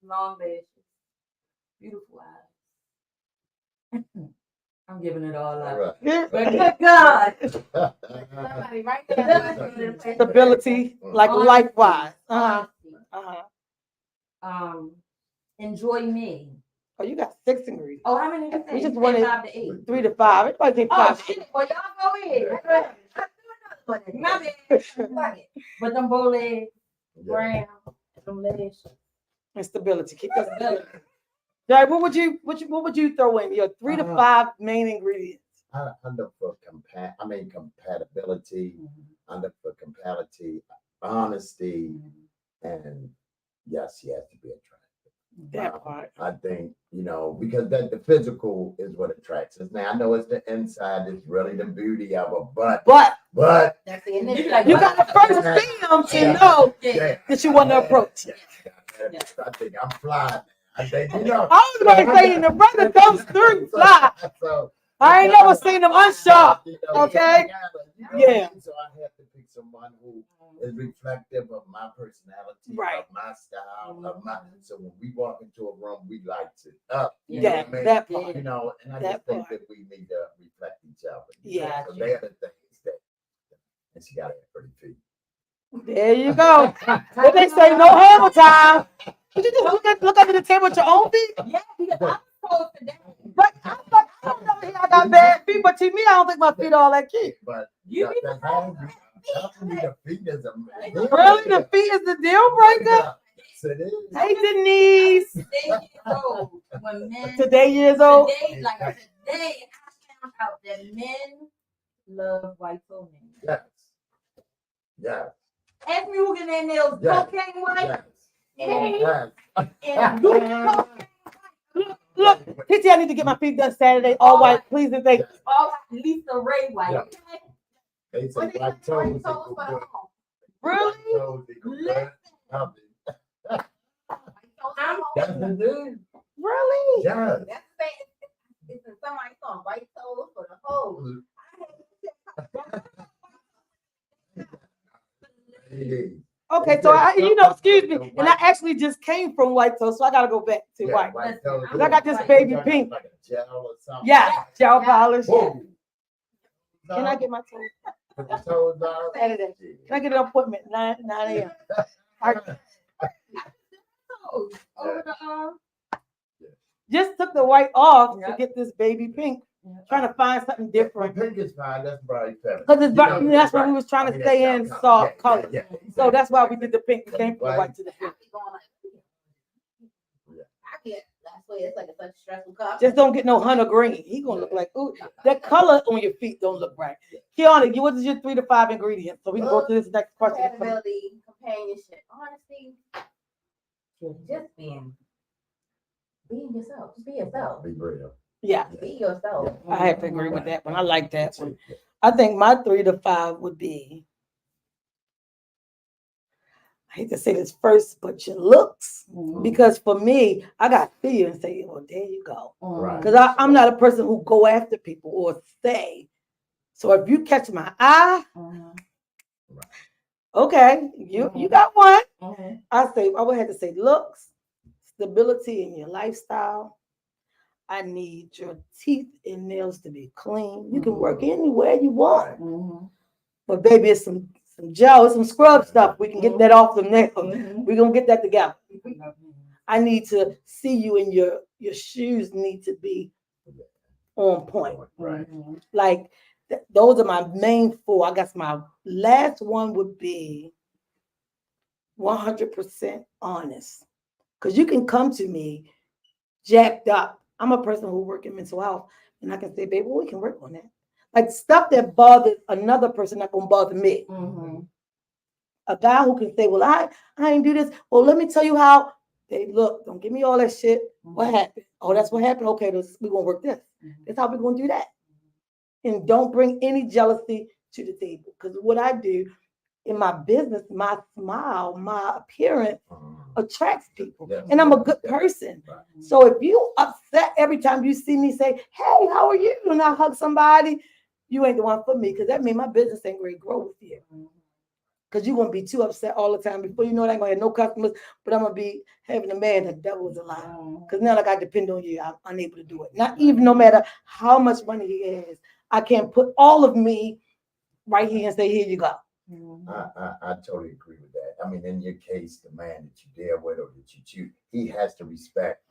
Long lashes. Beautiful eyes. I'm giving it all up. But good God. Somebody right there. Stability, like Honesty. likewise. Enjoy me. Oh, you got 6 ingredients. Oh, how many did you say? We just You said wanted 5 to 8. 3 to 5. It might take Oh 5. shit! Well, y'all go ahead. My bad. But them bow legs, brown, them lashes. And stability. Keep that stability. Jay, what would you throw in your 3 to 5 main ingredients? I look for compatibility. I look for compatibility, honesty, and yes, he has to be attractive. That part. I think, because the physical is what attracts us. Now I know it's the inside, it's really the beauty of a but That's the initial. You got to first see them to know that you want to approach. I think I'm flying. I think, I was going to say, the brother comes through fly. So I ain't never seen them unsharp. Okay? Yeah. So I have to pick someone who is reflective of my personality, Right. of my style, of my. So when we walk into a room, we lights it up. You Yeah, know what I mean? that part. And I That just think part. that we need to reflect each other. Yeah. So they're the things that, and she got to have pretty feet. There you go. But they say no hammer time. Did you just look under the table with your own feet? Yeah, because I'm supposed to. But I don't know if I got bad feet, but to me, I don't think my feet are all that cute. But You the feet is amazing. Really? The feet is the deal breaker? Yes, it is. Hey, Denise. When men Today years old. today, I found out that men love white women. Yes. Yes. Ask me who get their nails Yes. cocaine white. Yes. And you cocaine Look, Titi, I need to get my feet done Saturday. All white, please and thank you. all Lisa Ray white. Yeah. Okay? They say white toes equal good. Really? White toes equal good. Nothing. I'm That's the thing. Really? Yes. That's the thing. It's in somebody's song, white toes for the hose. Okay, so excuse me, and I actually just came from white toes, so I gotta go back to white. toes. Cause I got this baby pink. Like a gel or something. Yeah, gel polish. Whoa. Can I get my toes? Put your toes down. Saturday. Can I get an appointment 9 a.m.? over the Just took the white off to get this baby pink. Trying to find something different. Pink is fine. That's bright feminine. Because that's what we was trying to stay in soft color. Yeah. So that's why we did the pink. We came from the white to the I pink. be going like, I get, that's why it's like such a stressful cup. Just don't get no hunter green. He gonna look like, ooh, that color on your feet don't look right. Kiana, what is your 3 to 5 ingredients? So we can go to this next question. Compatibility, companionship, honesty, just being yourself. Just be yourself. Be real. Yeah, Be yourself. I have to agree with that one. I like that one. I think my 3 to 5 would be hate to say this first, but your looks. Mhm. Because for me, I got to see you and say, well, there you go. Right. Because I'm not a person who go after people or say. So if you catch my eye, okay, you got one. I would have to say looks, stability in your lifestyle. I need your teeth and nails to be clean. You can work anywhere you want. But baby, it's some gel, it's some scrub stuff. We can get that off the nails. We're gonna get that together. I need to see you, and your shoes need to be on point. Right. Like those are my main four. I guess my last one would be 100% honest. Because you can come to me jacked up. I'm a person who works in mental health, and I can say, baby, we can work on that. Like stuff that bothers another person not gonna bother me. A guy who can say, well, I ain't do this. Well, let me tell you how. They look, don't give me all that shit. What happened? Oh, that's what happened. Okay, we're gonna work this. That's how we're gonna do that. And don't bring any jealousy to the table. Because what I do in my business, my smile, my appearance attracts people. And I'm a good person. So if you upset every time you see me say, hey, how are you? And I hug somebody, you ain't the one for me. Because that means my business ain't going to grow with you. Because you're going to be too upset all the time. Before you know it, I ain't going to have no customers, but I'm going to be having a man the devil is a lie. Because now I got to depend on you. I'm unable to do it. Not even no matter how much money he has. I can't put all of me right here and say, here you go. I totally agree with that. I mean, in your case, the man that you deal with or that you choose, he has to respect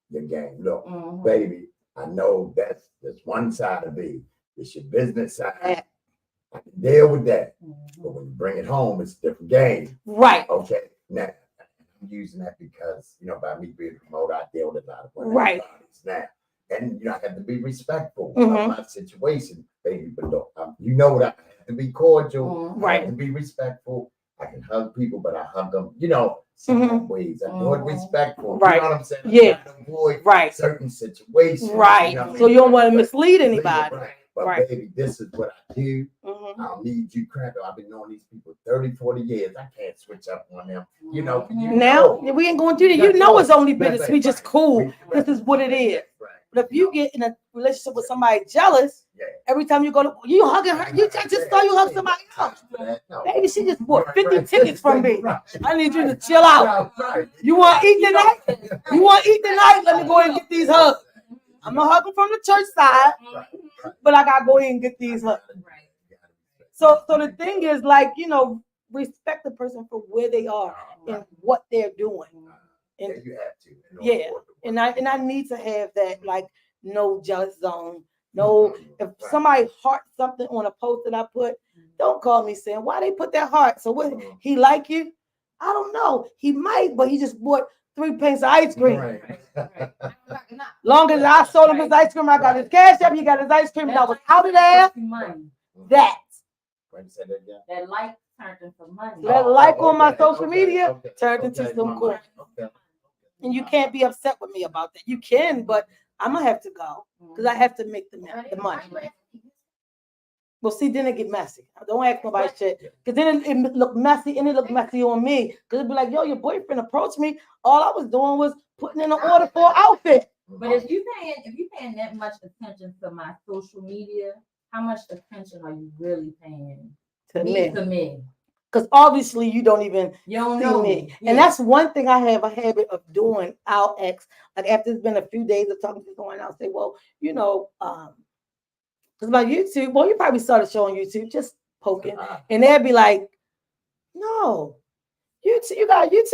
your game. Look, baby, I know that's one side of me. It's your business side. I can deal with that. But when you bring it home, it's a different game. Right. Okay. Now, I'm using that because, by me being a promoter, I deal with a lot of women. Right. Now. And, I have to be respectful of my situation, baby. But look, you know what? I have to be cordial. I have to be respectful. I can hug people, but I hug them, some ways. I do it respectful. Right. You know what I'm saying? Yeah. I avoid certain situations. Right. You know what I mean? So you don't want to mislead anybody. Right. But baby, this is what I do. I don't need you crap. I've been knowing these people 30, 40 years. I can't switch up on them. Now, we ain't going to do that. You know it's only business. We just cool. This is what it is. But if you get in a relationship with somebody jealous, every time you go to, you hugging her, you just saw you hug somebody else. Baby, she just bought 50 tickets from me. I need you to chill out. You want to eat tonight? You want to eat tonight? Let me go ahead and get these hugs. I'm going to hug them from the church side, but I got to go ahead and get these hugs. So the thing is, respect the person for where they are and what they're doing. And you have to. And I need to have that, no jealous zone. No, if somebody heart something on a post that I put, don't call me saying, why they put that heart? So what, he like you? I don't know. He might, but he just bought 3 pints of ice cream. Right. Long as I sold him his ice cream, I got his cash up, he got his ice cream, and I was out of there. That. That like turned into money. That like on my social media turned into some cool. And you can't be upset with me about that. You can, but I'm gonna have to go because I have to make the money. Well, see, then it get messy. Don't ask nobody shit because then it look messy and it look messy on me because it'd be like, yo, your boyfriend approached me. All I was doing was putting in an order for an outfit. But if you paying that much attention to my social media, how much attention are you really paying to me? Because obviously you don't know me. Yeah. And that's one thing I have a habit of doing. I'll ask, like after it's been a few days of talking to someone, I'll say, well, because my YouTube, well, you probably saw the show on YouTube, just poking. And they'd be like, no, YouTube, you got YouTube?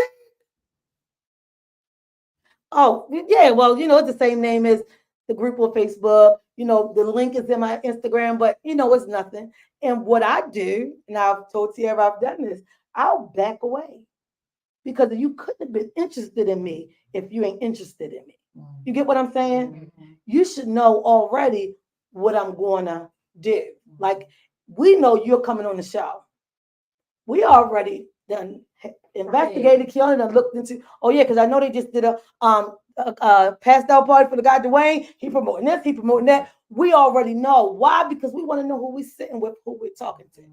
Oh, yeah, well, it's the same name as the group on Facebook. The link is in my Instagram, but it's nothing. And what I do, and I've told Tiara I've done this, I'll back away. Because you couldn't have been interested in me if you ain't interested in me. You get what I'm saying? You should know already what I'm going to do. Like, we know you're coming on the show. We already done investigated, Keona done looked into, because I know they just did a passed out party for the guy Dwayne. He promoting this, he promoting that. We already know. Why? Because we want to know who we're sitting with, who we're talking to.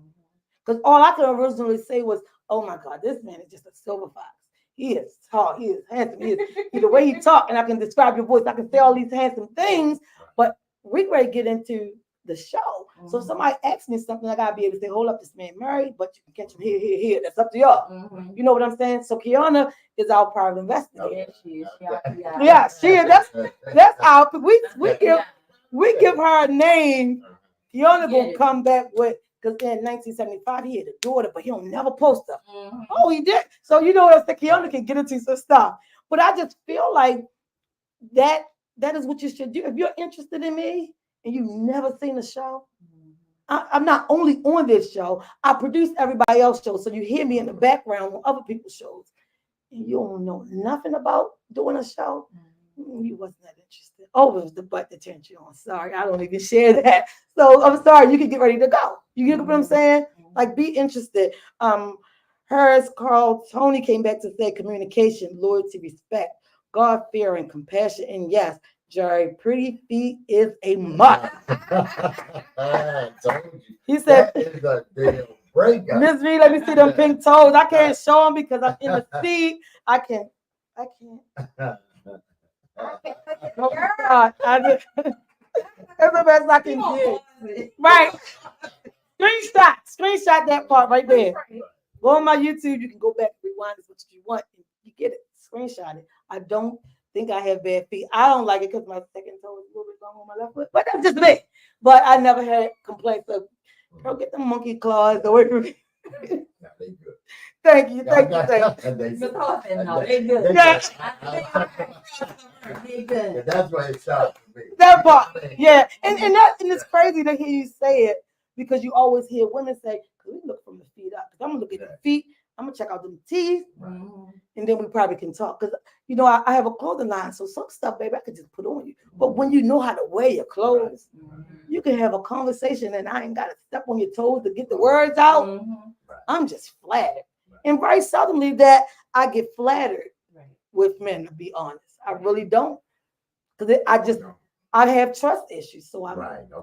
Because all I could originally say was, oh my God, this man is just a silver fox. He is tall, he is handsome, the way he talk, and I can describe your voice, I can say all these handsome things, but we ready to get into the show. So if somebody asks me something, I gotta be able to say, hold up, this man married, but you can catch him here. That's up to y'all. You know what I'm saying? So Kiana is our private investigator. Yeah, she is. Yeah, she is. That's our we give her a name. Kiana gonna come back with, because in 1975 he had a daughter, but he don't never post her. Oh, he did. So you know what I'm saying? Kiana can get into some stuff. But I just feel like that is what you should do. If you're interested in me and you've never seen a show, I'm not only on this show, I produce everybody else's show. So you hear me in the background on other people's shows. And you don't know nothing about doing a show. You wasn't that interested. Oh, it was the butt that turned you on. Sorry, I don't even share that. So I'm sorry, you can get ready to go. You get what I'm saying? Like, be interested. Hers, Carl, Tony came back to say communication, loyalty, respect, God, fear, and compassion. And yes, Jerry, pretty feet is a must. He said, that is a deal breaker. Miss V, let me see them pink toes. I can't show them because I'm in the seat. I can't. Oh God, that's the best I can do. Right. Screenshot that part right there. Go on my YouTube. You can go back and rewind as much as you want. You get it. Screenshot it. I don't think I have bad feet. I don't like it because my second toe is a little bit long on my left foot. But that's just me. But I never had complaints of, girl, get the monkey claws away from me. No, they good. Thank you. They good. Yes. They good. That's why it starts for me. That part, yeah, and it's crazy to hear you say it, because you always hear women say, we look from the feet up. Because I'm gonna look at the feet, I'm gonna check out them teeth, and then we probably can talk. Because I have a clothing line, so some stuff, baby, I could just put on you. But when you know how to wear your clothes, you can have a conversation, and I ain't gotta step on your toes to get the words out. I'm just flattered, and very seldomly that I get flattered with men. To be honest, I really don't, because I have trust issues. So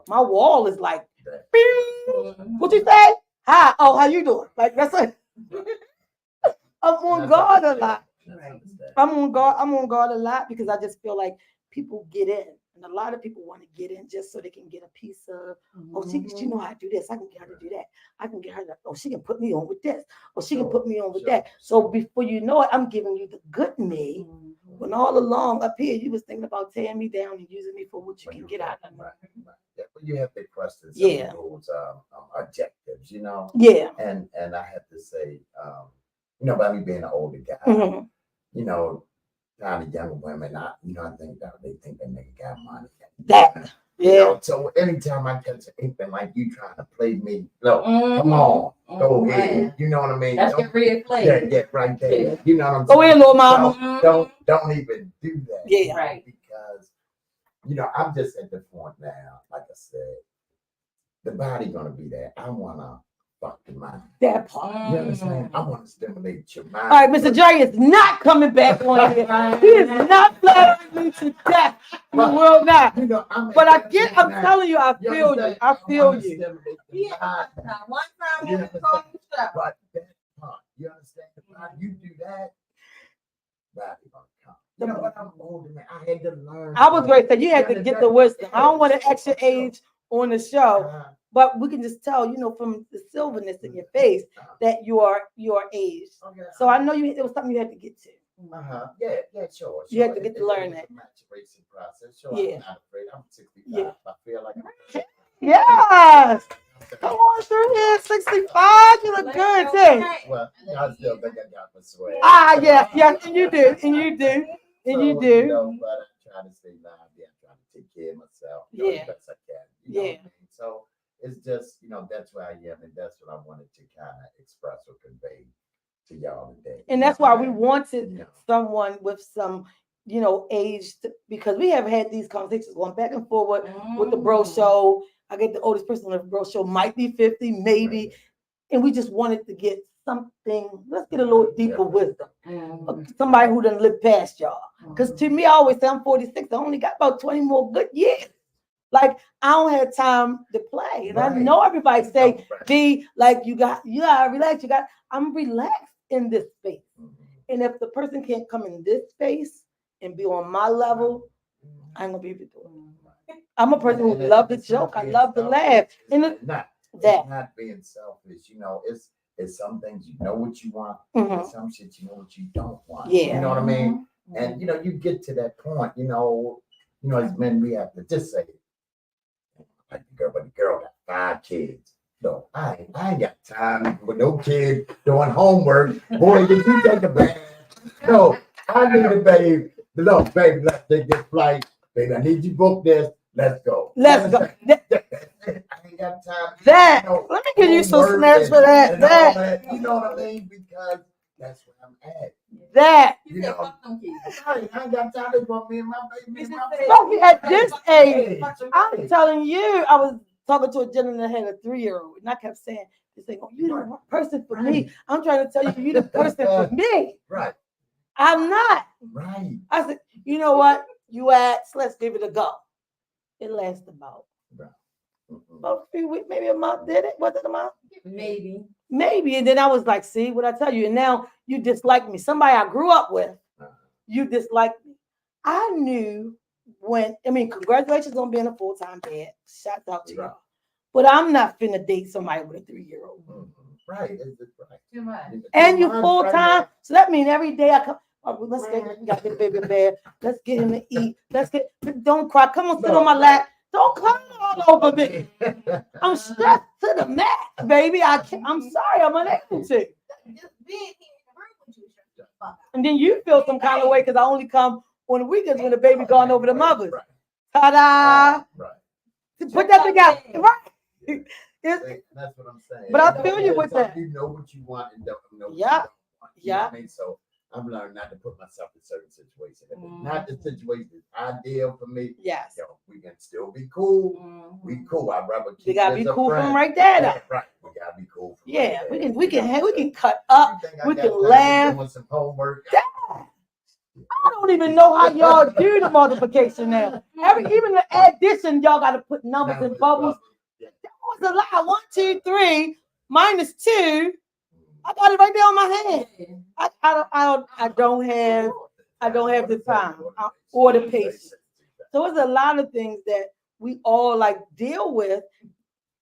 my wall is like, what you say? Hi, oh, how you doing? Like, that's it. I'm on guard a lot. I'm on guard a lot because I just feel like people get in, and a lot of people want to get in just so they can get a piece of, she know how to do this. I can get her to do that. I can get her to, she can put me on with this, or she can put me on with that. So before you know it, I'm giving you the good me. When all along up here, you was thinking about tearing me down and using me for what you can get out of me. Yeah, but you have to question some people's objectives, Yeah. And I have to say, by me being an older guy, kind of younger women, I think that they think that nigga got money. So anytime I catch anything like you trying to play me, no, come on, go ahead. You know what I mean? That's your red flag. Yeah, right there. Yeah. You know what I'm saying? Go ahead, little mama. So, don't even do that. Yeah. Right. Because I'm just at the point now, like I said, the body gonna be there. I wanna fuck the mind. That part. You understand? I want to stimulate your mind. All right, Mr. J is not coming back on here. He is not flattering me to death. You will not. But I'm telling you, I feel you. I feel you. Yeah. One time You on the understand? phone stuff. But that part, you understand? You do that, body gonna come. You know what? I'm older, man. I had to learn. I was going to say, you had to get the wisdom. I don't want to ask your age on the show. But we can just tell, from the silverness in your face that you are your age. Okay. So I know it was something you had to get to. Yeah, sure. You had to get to learn that. Maturation process. Sure, Yeah. I'm not afraid. I'm 65. Yeah. I feel like Yes. Come on through here, 65. You look good, too. Well, I still think I got my swag. Yes, and you do, and you do, and you do. But I'm trying to stay lively. I'm trying to take care of myself. As best I can. You know what I mean? So it's just, that's where I am, and that's what I wanted to kind of express or convey to y'all today. And that's why we wanted someone with some, age, because we have had these conversations going back and forward with the bro show. I get the oldest person on the bro show might be 50, maybe. Right. And we just wanted to get something, let's get a little deeper wisdom. Somebody who done lived past y'all. Because to me, I always say I'm 46. I only got about 20 more good years. Like I don't have time to play, and I Right. know everybody say, Right. "Be like you gotta relax. I'm relaxed in this space, Mhm. and if the person can't come in this space and be on my level, I ain't gonna be able to do it. I'm a person who And love to it's not joke. I being love to selfish. laugh, and It's not. that. It's not being selfish. It's some things you know what you want, Mhm. and some shit you know what you don't want. Yeah. You know what I mean? And you get to that point. As men, we have to just say, like the girl, but the girl got 5 kids. No, I ain't got time with no kid doing homework. Boy, did you take a bath? No, I need a babe. Look, baby, let's take this flight. Baby, I need you to book this. Let's go. Let's go. I ain't got time. That. Let me give you some homework snaps for that. and all That. that. You know what I mean? Because that's where I'm at. That. You said fuck them kids. I ain't got time to go me and my baby. You and just my said- Especially at this age, Hey, I'm telling you, I was talking to a gentleman that had a 3-year-old, and I kept saying, "This ain't you the wrong person for me." I'm trying to tell you, you the person for me. Right, I'm not. right. I said, you know what? You asked, let's give it a go. It lasted about Mhm. a few weeks, maybe a month. Did it? Was it a month? Maybe. Maybe. And then I was like, see what I tell you. And now you dislike me. Somebody I grew up with, you dislike me. I knew congratulations on being a full-time dad. Shout out to y'all. But I'm not finna date somebody with a 3-year-old. Mhm. Right, it's right. Too much. And you Mine's full-time. right So that means every day I come. Oh, let's get the baby in bed. Let's get him to eat. Don't cry. Come on, sit on my lap. Don't cry all over me. there. I'm strapped to the mat, baby. I'm sorry, I'm unable to. Just being here in the room with you, shut the fuck up. And then you feel some kind of way because I only come on the weekends when the baby gone over the mothers. Right, Ta-da! right. Put that together, right? See, that's what I'm saying. But I feel you with that. You know what you want and don't know what Yeah. you don't want. You know Yeah. what I mean? So I'm learning not to put myself in certain situations. If it's not the situation that's ideal for me, Yes. we can still be cool. We cool. I'd rather keep We gotta as be a cool friend. from right there. Yeah, right. We gotta be cool. From Yeah, right we there. we can cut up. You think I We got can time to laugh. doing some homework? I don't even know how y'all do the multiplication now. Even the addition, y'all got to put numbers and bubbles. Yeah. That was a lot. 1, 2, 3 minus 2. I got it right there on my hand. I don't have the time or the patience. So it's a lot of things that we all like deal with.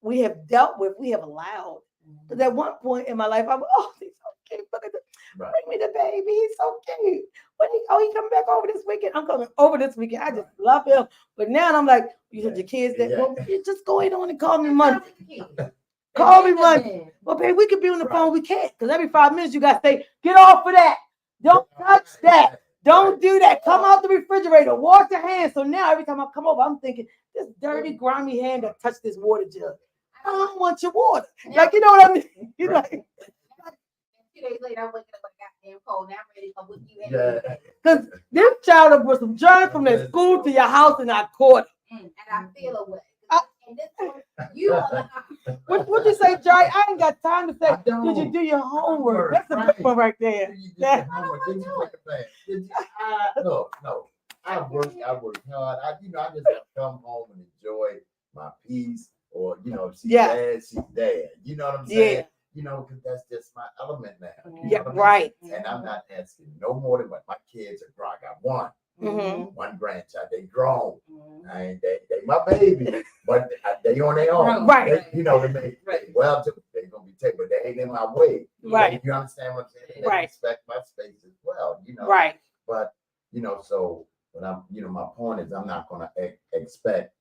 We have dealt with. We have allowed. Because at one point in my life, I'm he's so cute. Look at this. Right. Bring me the baby. He's so cute. He coming back over this weekend. I'm coming over this weekend. I just love him. But now I'm like, you said your kids that well, you just go ahead on and call me Monday. Call me Monday. Well, babe, we could be on the phone. We can't. Because every 5 minutes you got to say, get off of that. Don't touch that. Don't do that. Come out the refrigerator. Wash your hands. So now every time I come over, I'm thinking, this dirty, grimy hand that touched this water jug. I don't want your water. Like, you know what I mean? You're like, 2 days later, I'm waking up with a goddamn cold. Now I'm ready to come with you. Yeah. because this child was some journey from their school to your house and I caught it. And I feel away. And this one, you are What you say, Jerry? I ain't got time to say, I don't. did you do your homework? Homework, That's a right. good one right there. Did you do Yeah. your homework? Did you take a bath? Did you? No. I worked hard. I just have to come home and enjoy my peace. Or, if she's dad, she's dad. You know what I'm saying? Yeah. Because that's just my element now. You Yeah, know what I mean? right. And I'm not asking no more than what my kids are grown. I got one grandchild. They grown. And they my baby, but they on their own. Right. They well, they're going to be taken, but they ain't in my way. Right. You understand what I'm saying? They Right. respect my space as well, Right. But, so, but my point is I'm not going to expect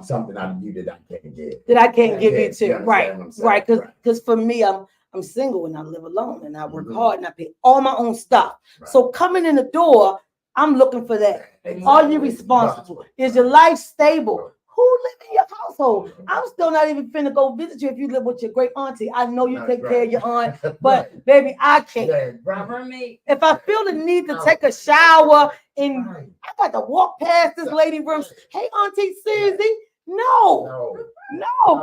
something out of you that I can't get. That I can't give you to. You understand Right. what I'm saying? Right. Because for me, I'm single and I live alone and I work Mhm. hard and I pay all my own stuff. Right. So coming in the door, I'm looking for that. Exactly. Are you responsible? Is your life stable? Who live in your household? I'm still not even finna go visit you if you live with your great auntie. I know you take care of your aunt, but baby, I can't. Yeah, right. Roommate. If I feel the need to take a shower and Right. I got to walk past this lady room, hey Auntie Susie, no,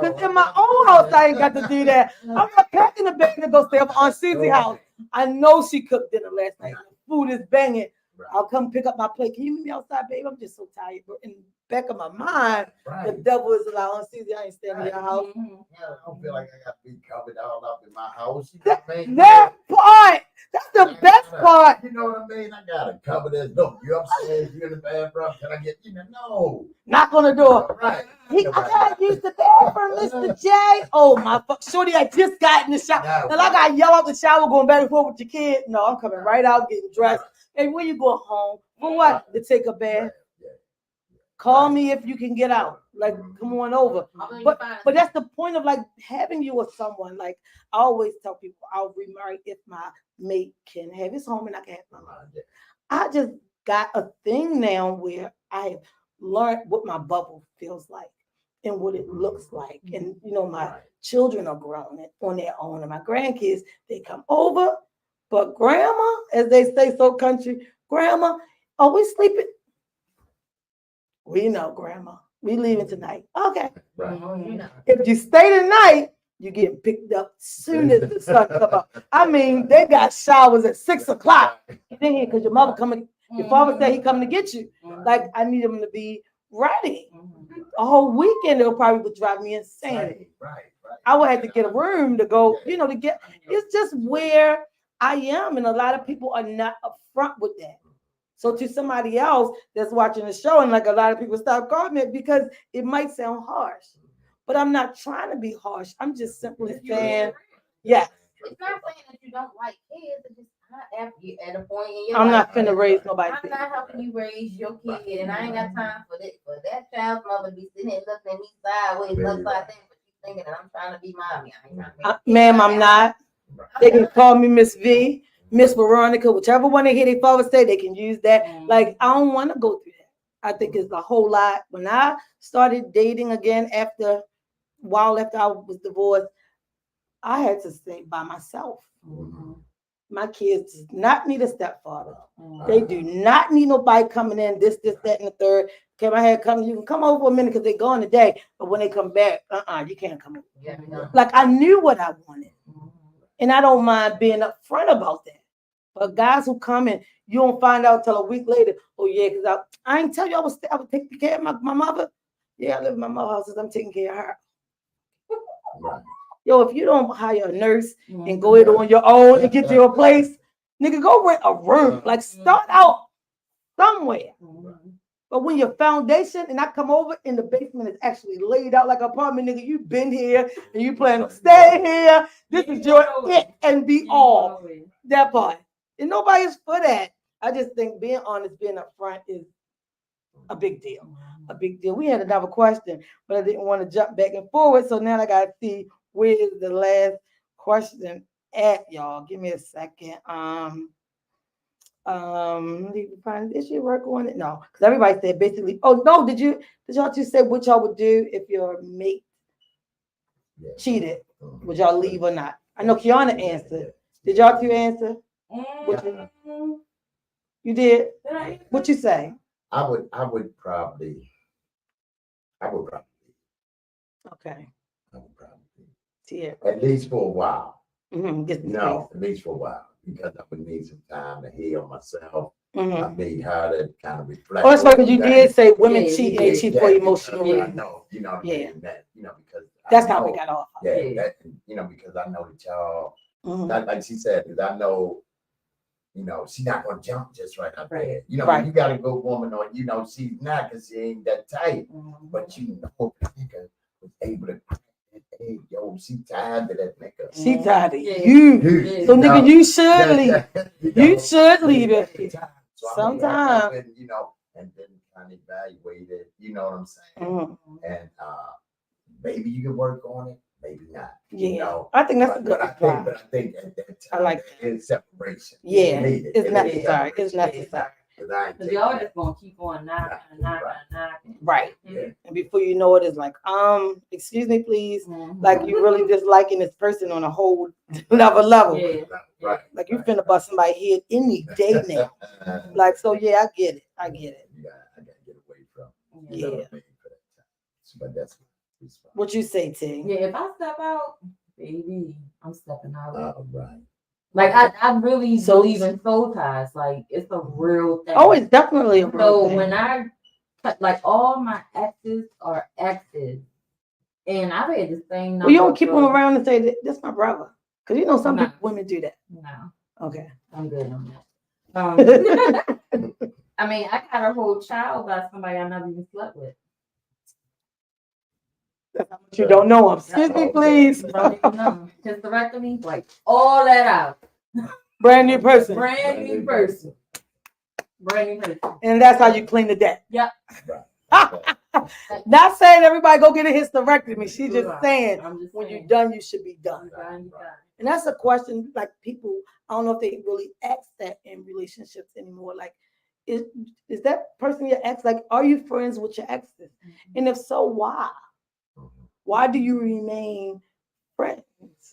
because in my own house I ain't got to do that. I'm not packing the bag to go stay up at Aunt Susie's house. I know she cooked dinner last night. The food is banging, Right. I'll come pick up my plate. Can you meet me outside, babe? I'm just so tired. But in the back of my mind, the Right. devil is allowing. See, I ain't staying in your house. Mhm. Yeah, I don't feel like I got to be covered all up in my house. You know what I mean? That part, that's the best part. You know what I mean? I gotta cover this. No, you upstairs, you in the bathroom. Can I get you? No. Knock on the door. Right. I gotta use the bathroom, Mr. J. Oh my fuck, shorty, I just got in the shower. No, And I got yell out the shower, going back and forth with your kid. No, I'm coming right out, getting dressed. Hey, where you going home? For what? To take a bath. Yeah. Call me if you can get out. Like, come on over. But that's the point of like having you with someone. Like I always tell people, I'll remarry if my mate can have his home and I can have my mine. I just got a thing now where I have learned what my bubble feels like and what it looks like. And you know, my children are grown on their own, and my grandkids, they come over. But grandma, as they say so country, grandma, are we sleeping? We know, grandma. We leaving tonight. Okay. Right. If you stay tonight, you get picked up soon as the sun come up. I mean, they got showers at 6 o'clock. Because your mother coming, your father said he coming to get you. Like I need him to be ready. A whole weekend it'll probably would drive me insane. Right. I would have to get a room to go, you know, to get. It's just where I am, and a lot of people are not upfront with that. So to somebody else that's watching the show, and like a lot of people stop calling it because it might sound harsh, but I'm not trying to be harsh. I'm just simply saying, yes. It's not saying that you don't like kids. It's just not after you at a point in your I'm life. not finna raise nobody. I'm not helping you raise your kid, and I ain't got time for that child's mother to be sitting here looking at me sideways, upside down, but you thinking that I'm trying to be mommy. I ain't trying to be. Ma'am, I'm not. They can call me Miss V, Miss Veronica, whichever one they hear their father say, they can use that. Like, I don't want to go through that. I think it's a whole lot. When I started dating again while after I was divorced, I had to stay by myself. My kids do not need a stepfather. They do not need nobody coming in, this, that, and the third. Okay, my head coming, you can come over a minute because they're gone today. But when they come back, you can't come over. Like I knew what I wanted. And I don't mind being upfront about that. But guys who come in, you don't find out till a week later. Oh yeah, because I ain't tell you I was taking care of my mother. Yeah, I live in my mother's house. I'm taking care of her. Yo, if you don't hire a nurse and go in on your own and get to your place, nigga, go rent a room. Like start out somewhere. But when your foundation and I come over and the basement is actually laid out like an apartment, nigga, you've been here and you plan on staying here. This is your it and be all. That part. And nobody's for that. I just think being honest, being upfront is a big deal. A big deal. We had another question, but I didn't want to jump back and forward. So now I got to see where is the last question at, y'all. Give me a second. Find this you work on it? No, because everybody said basically, oh no, did y'all two say what y'all would do if your mate cheated? Would y'all leave or not? I know Kiana answered. Did y'all two answer? You did? What you say? I would probably. Okay. I would probably. Yeah. At least for a while. No, at least for a while. Because I would need some time to heal myself. I Mm-hmm. need her to kind of reflect. Oh, that's right, because you did say women cheat and they cheat for emotional I reasons. know, you know what I mean? That, you know, because that's how we got off. That, you know, because I know that y'all, like she said, because I know, you know, she's not gonna jump just right out there. You know, when you got a good woman on, you know, she's not because she ain't that tight, but you know, nigga was able to. Hey, yo, she tired of that nigga. She tired of you. So, nigga, you should leave. You should leave it. Sometimes. You know, and then kind of evaluate it. You know what I'm saying? And maybe you can work on it, maybe not. Yeah. You know? I think that's a good advice. But I think at that time, I like it's separation. Yeah, it's necessary. It's necessary. Because y'all just gonna keep on knocking. Right. Yeah. And before you know it, it's like, excuse me, please. Like you really disliking this person on a whole another level. Yeah. Right. Like you finna bust somebody head any day now. Like, so yeah, I get it. I gotta get away from. Yeah. But that's what you say, T. Yeah, if I step out, baby, I'm stepping out. Right. Like I really So- believe in soul ties. Like it's a real thing. Oh, it's definitely a real So thing. when I like all my exes are exes, and I've had the same number. Well, you don't keep them for- around and say, "This my brother," because you know some No. people, women do that. No, Okay. I'm good on that. I mean, I got a whole child by somebody I never even slept with. That's how much you don't know. Excuse me, please. Don't even know. Hysterectomy, like all that out. Brand new person. Brand new person. Brand new person. And that's how you clean the debt. Right. Not saying everybody go get a hysterectomy. She's just Right. saying I'm just when saying. you're done, you should be done. Done, done. And that's a question like people, I don't know if they really ask that in relationships anymore. Like, is that person your ex? Like, are you friends with your exes? And if so, why? Mhm. Why do you remain friends?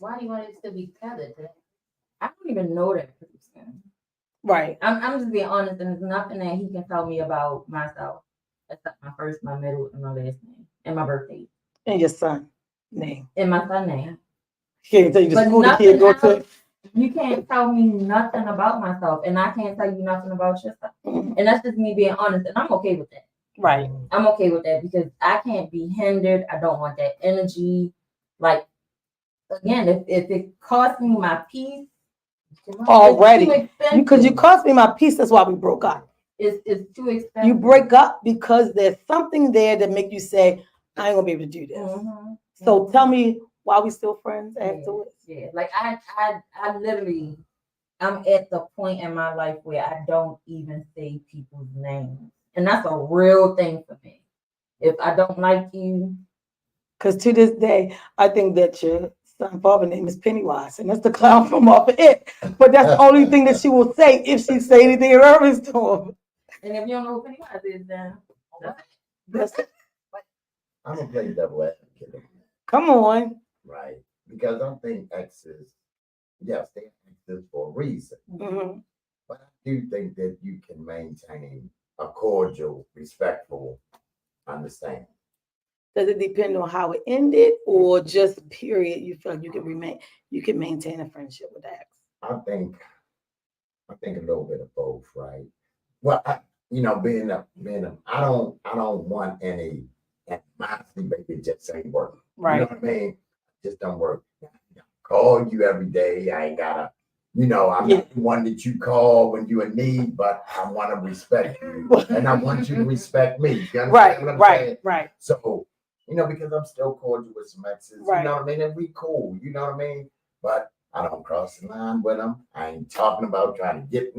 Why do you want it to be tethered to that? I don't even know that person. Right. I'm just being honest, and there's nothing that he can tell me about myself except my first, my middle, and my last name, and my birthday, And your son name. and my son name. He can't tell you the But school the kid nothing go to. else. You can't tell me nothing about myself, and I can't tell you nothing about yourself. Mhm. And that's just me being honest, and I'm okay with that. Right. I'm okay with that because I can't be hindered. I don't want that energy. Like, again, if it costs me my peace, Already. Because you cost me my peace, that's why we broke up. It's too expensive. You break up because there's something there that make you say, I ain't gonna be able to do this. Mhm. So tell me why we still friends Yeah. afterwards. Yeah, like I literally, I'm at the point in my life where I don't even say people's names, and that's a real thing for me. If I don't like you, Because to this day, I think that your son father name is Pennywise, and that's the clown from off of it. But that's the only thing that she will say if she say anything in reference to him. and if you don't know who Pennywise is, then That's, I'm gonna play devil advocate, come on. right? Because I think exes, yes, they exist for a reason. Mhm. But I do think that you can maintain a cordial, respectful understanding. Does it depend on how it ended, or just period? You feel like you can maintain a friendship with the ex. I think a little bit of both, right? Well, I don't want any animosity, baby. It just ain't working. You know Right. what I mean? Just don't work. Call you every day. I ain't gotta. I'm Yeah. not the one that you call when you're in need, but I want to respect you, and I want you to respect me. You understand Right. what I'm Right. saying? Right. So, because I'm still cordial with some exes, Right. you know what I mean? And we cool, you know what I mean? But I don't cross the line with them. I ain't talking about trying to get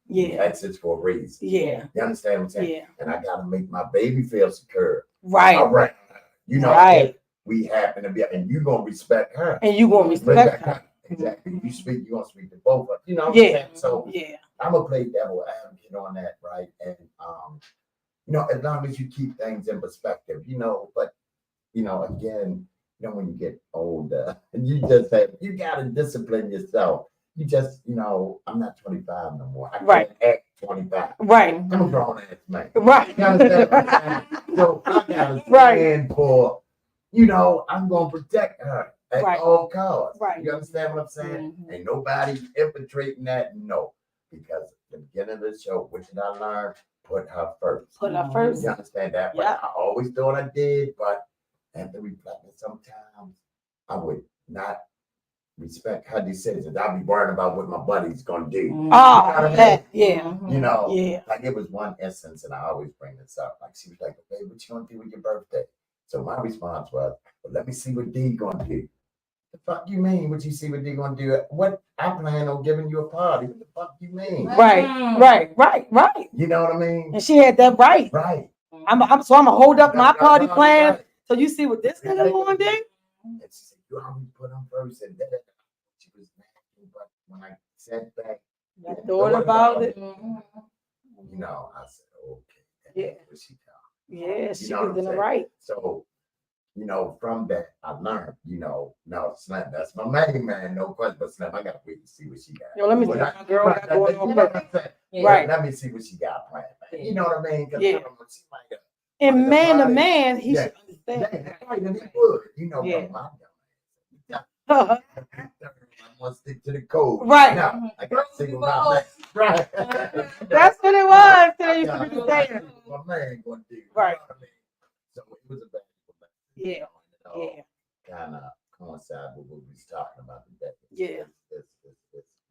Yeah. exes for a reason. Yeah. You understand what I'm saying? Yeah. And I gotta make my baby feel secure. Right. All right. Right. If we happen to be, and you gonna respect her. And you gonna respect her. Exactly. You're gonna speak to both of them. You know what I'm Yeah. saying? So Yeah. I'm gonna play devil advocate on that, right? And as long as you keep things in perspective, but again, when you get older, you gotta discipline yourself. You just, I'm not 25 no more. I Right. can't act 25. Right. I'm a grown ass man. Right. You understand what I'm saying? So I gotta Right. stand for, I'm gonna protect her at Right. all costs. Right. You understand what I'm saying? Mhm. Ain't nobody infiltrating that, no. Because the beginning of the show, what did I learn? Put her first. Put her first. You understand that? But Yeah. I always thought I did, but after reflecting, sometimes I would not respect her decisions. I'd be worrying about what my buddy's gonna do. Mhm. Oh, You know what I mean? that, yeah. Mhm. Yeah. Like it was one instance, and I always bring this up. Like she was like, "Babe, what you gonna do with your birthday?" So my response was, "Well, let me see what D gonna do." The fuck you mean? What you see what D gonna do? What I plan on giving you a party. What the fuck you mean? Right. Right. Right. Right. You know what I mean? And she had that right. Right. I'm gonna hold up my party plan. Right. So you see what this nigga gonna do? And she said, "You always put on first," and that. She was mad, but when I sat back, I thought about it. Mhm. I said, "Okay." Yeah. What she tell? Yeah, she know what was I'm in the saying? right. So, from that, I learned, no, Slim, that's my main man, no question. But Slim, I gotta wait to see what she got. Yo, let me see When what I- my girl got going on Right. first. Yeah. Right. Let me see what she got planned, man. You know what I mean? 'Cause Yeah. I don't know, she might have. And the man to party. man, he Yeah. should understand. Yeah, right, and he would. Yeah. My dumb Uh-huh. ass. want to stick to the code. Right. Now, I got to single my man. Right. That's what it was. They used to be saying. My man going to do. Right. You know what I mean? So it was a bad Yeah. Yeah. Kind of coincide with what we was talking about today. Yeah. It's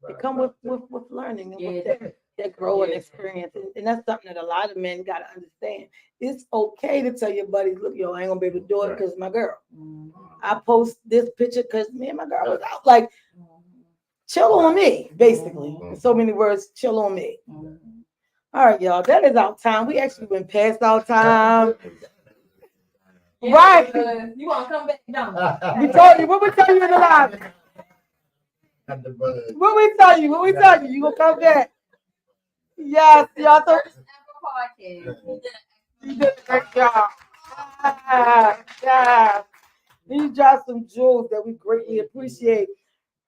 They right come about with learning and with Yeah. that growing Yeah. experience. And that's something that a lot of men got to understand. It's okay to tell your buddies, look, yo, I ain't going to be able to do it because my girl. I post this picture because me and my girl was out. Like, chill on me, basically. In so many words, chill on me. All right, y'all. That is our time. We actually went past our time. Yeah, Right. because you want to come back, don't you? We told you. What we tell you in the lobby? What we tell you? What we tell you? You gonna come back? Yes, y'all. So First ever podcast. you did a great job. Yeah. You dropped some jewels that we greatly appreciate.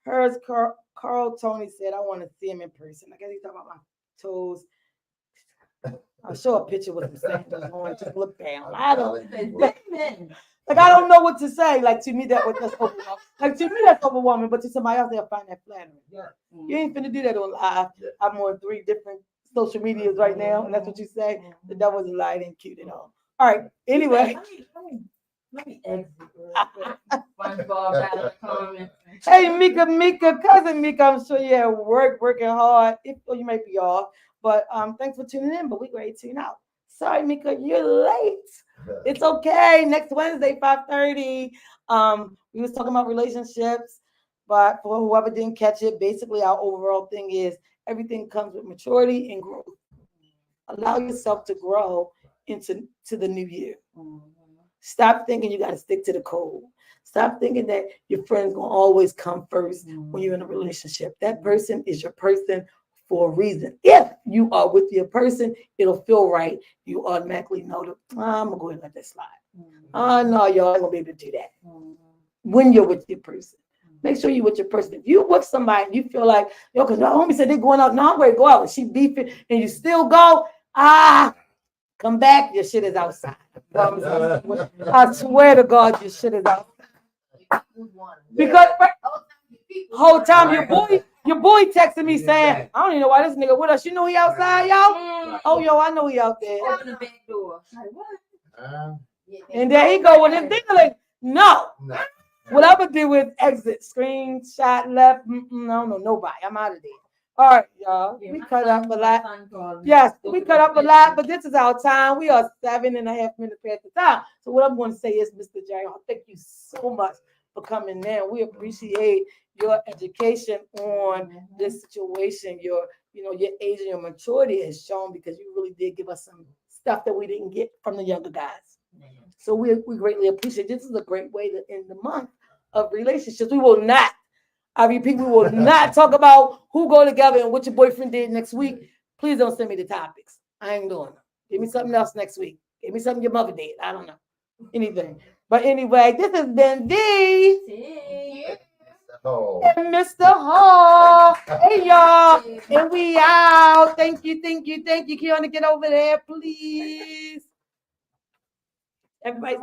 Hers, Carl Tony said, I want to see him in person. I guess he's talking about my toes. I'll show a picture with some sandals on. Just look down. I don't know what to say. Like to me, that's overwhelming. Like to me, that's overwhelming. But to somebody else, they'll find that flattering. Yeah. You ain't finna do that on live. Yeah. I'm on 3 different social medias right now, and that's what you say. The devil's a lie, ain't cute at all. All right. Anyway. Let me exit. SpongeBob out of the comments. Hey, Mika, cousin Mika, I'm sure you're at work, working hard. You might be off, but thanks for tuning in. But we're ready to tune out. Sorry, Mika, you're late. It's okay. Next Wednesday, 5:30. We was talking about relationships, but for whoever didn't catch it, basically our overall thing is everything comes with maturity and growth. Allow yourself to grow into the new year. Stop thinking you got to stick to the code. Stop thinking that your friend's going to always come first when you're in a relationship. That person is your person for a reason. If you are with your person, it'll feel right. You automatically know that I'm going to go ahead and let that slide. Oh, no, y'all ain't going to be able to do that. When you're with your person, make sure you're with your person. If you're with somebody and you feel like, yo, because my homie said they're going out, no, I'm ready to go out, and she beefing, and you still go, come back, your shit is outside. I swear to God, your shit is outside. Because whole time your boy texting me saying, I don't even know why this nigga with us. You know he outside, y'all? Oh, yo, I know he out there. Open the back door. Like, what? And there he go with his thing. Like, no. Whatever do with exit, screenshot left. I don't know nobody. I'm out of there. All right, y'all. Yeah, we cut up a lot. Yes, we cut up a lot, but this is our time. We are 7.5 minutes past the time. So what I'm going to say is, Mr. J, thank you so much for coming in. We appreciate your education on this situation. Your age and your maturity has shown, because you really did give us some stuff that we didn't get from the younger guys. So we greatly appreciate it. This is a great way to end the month of relationships. We will not, I repeat, we will not talk about who go together and what your boyfriend did next week. Please don't send me the topics. I ain't doing it. Give me something else next week. Give me something your mother did. I don't know. Anything. But anyway, this has been V. And Mr. Hall. Hey, y'all. And we out. Thank you. Kiana, get over there, please. Everybody.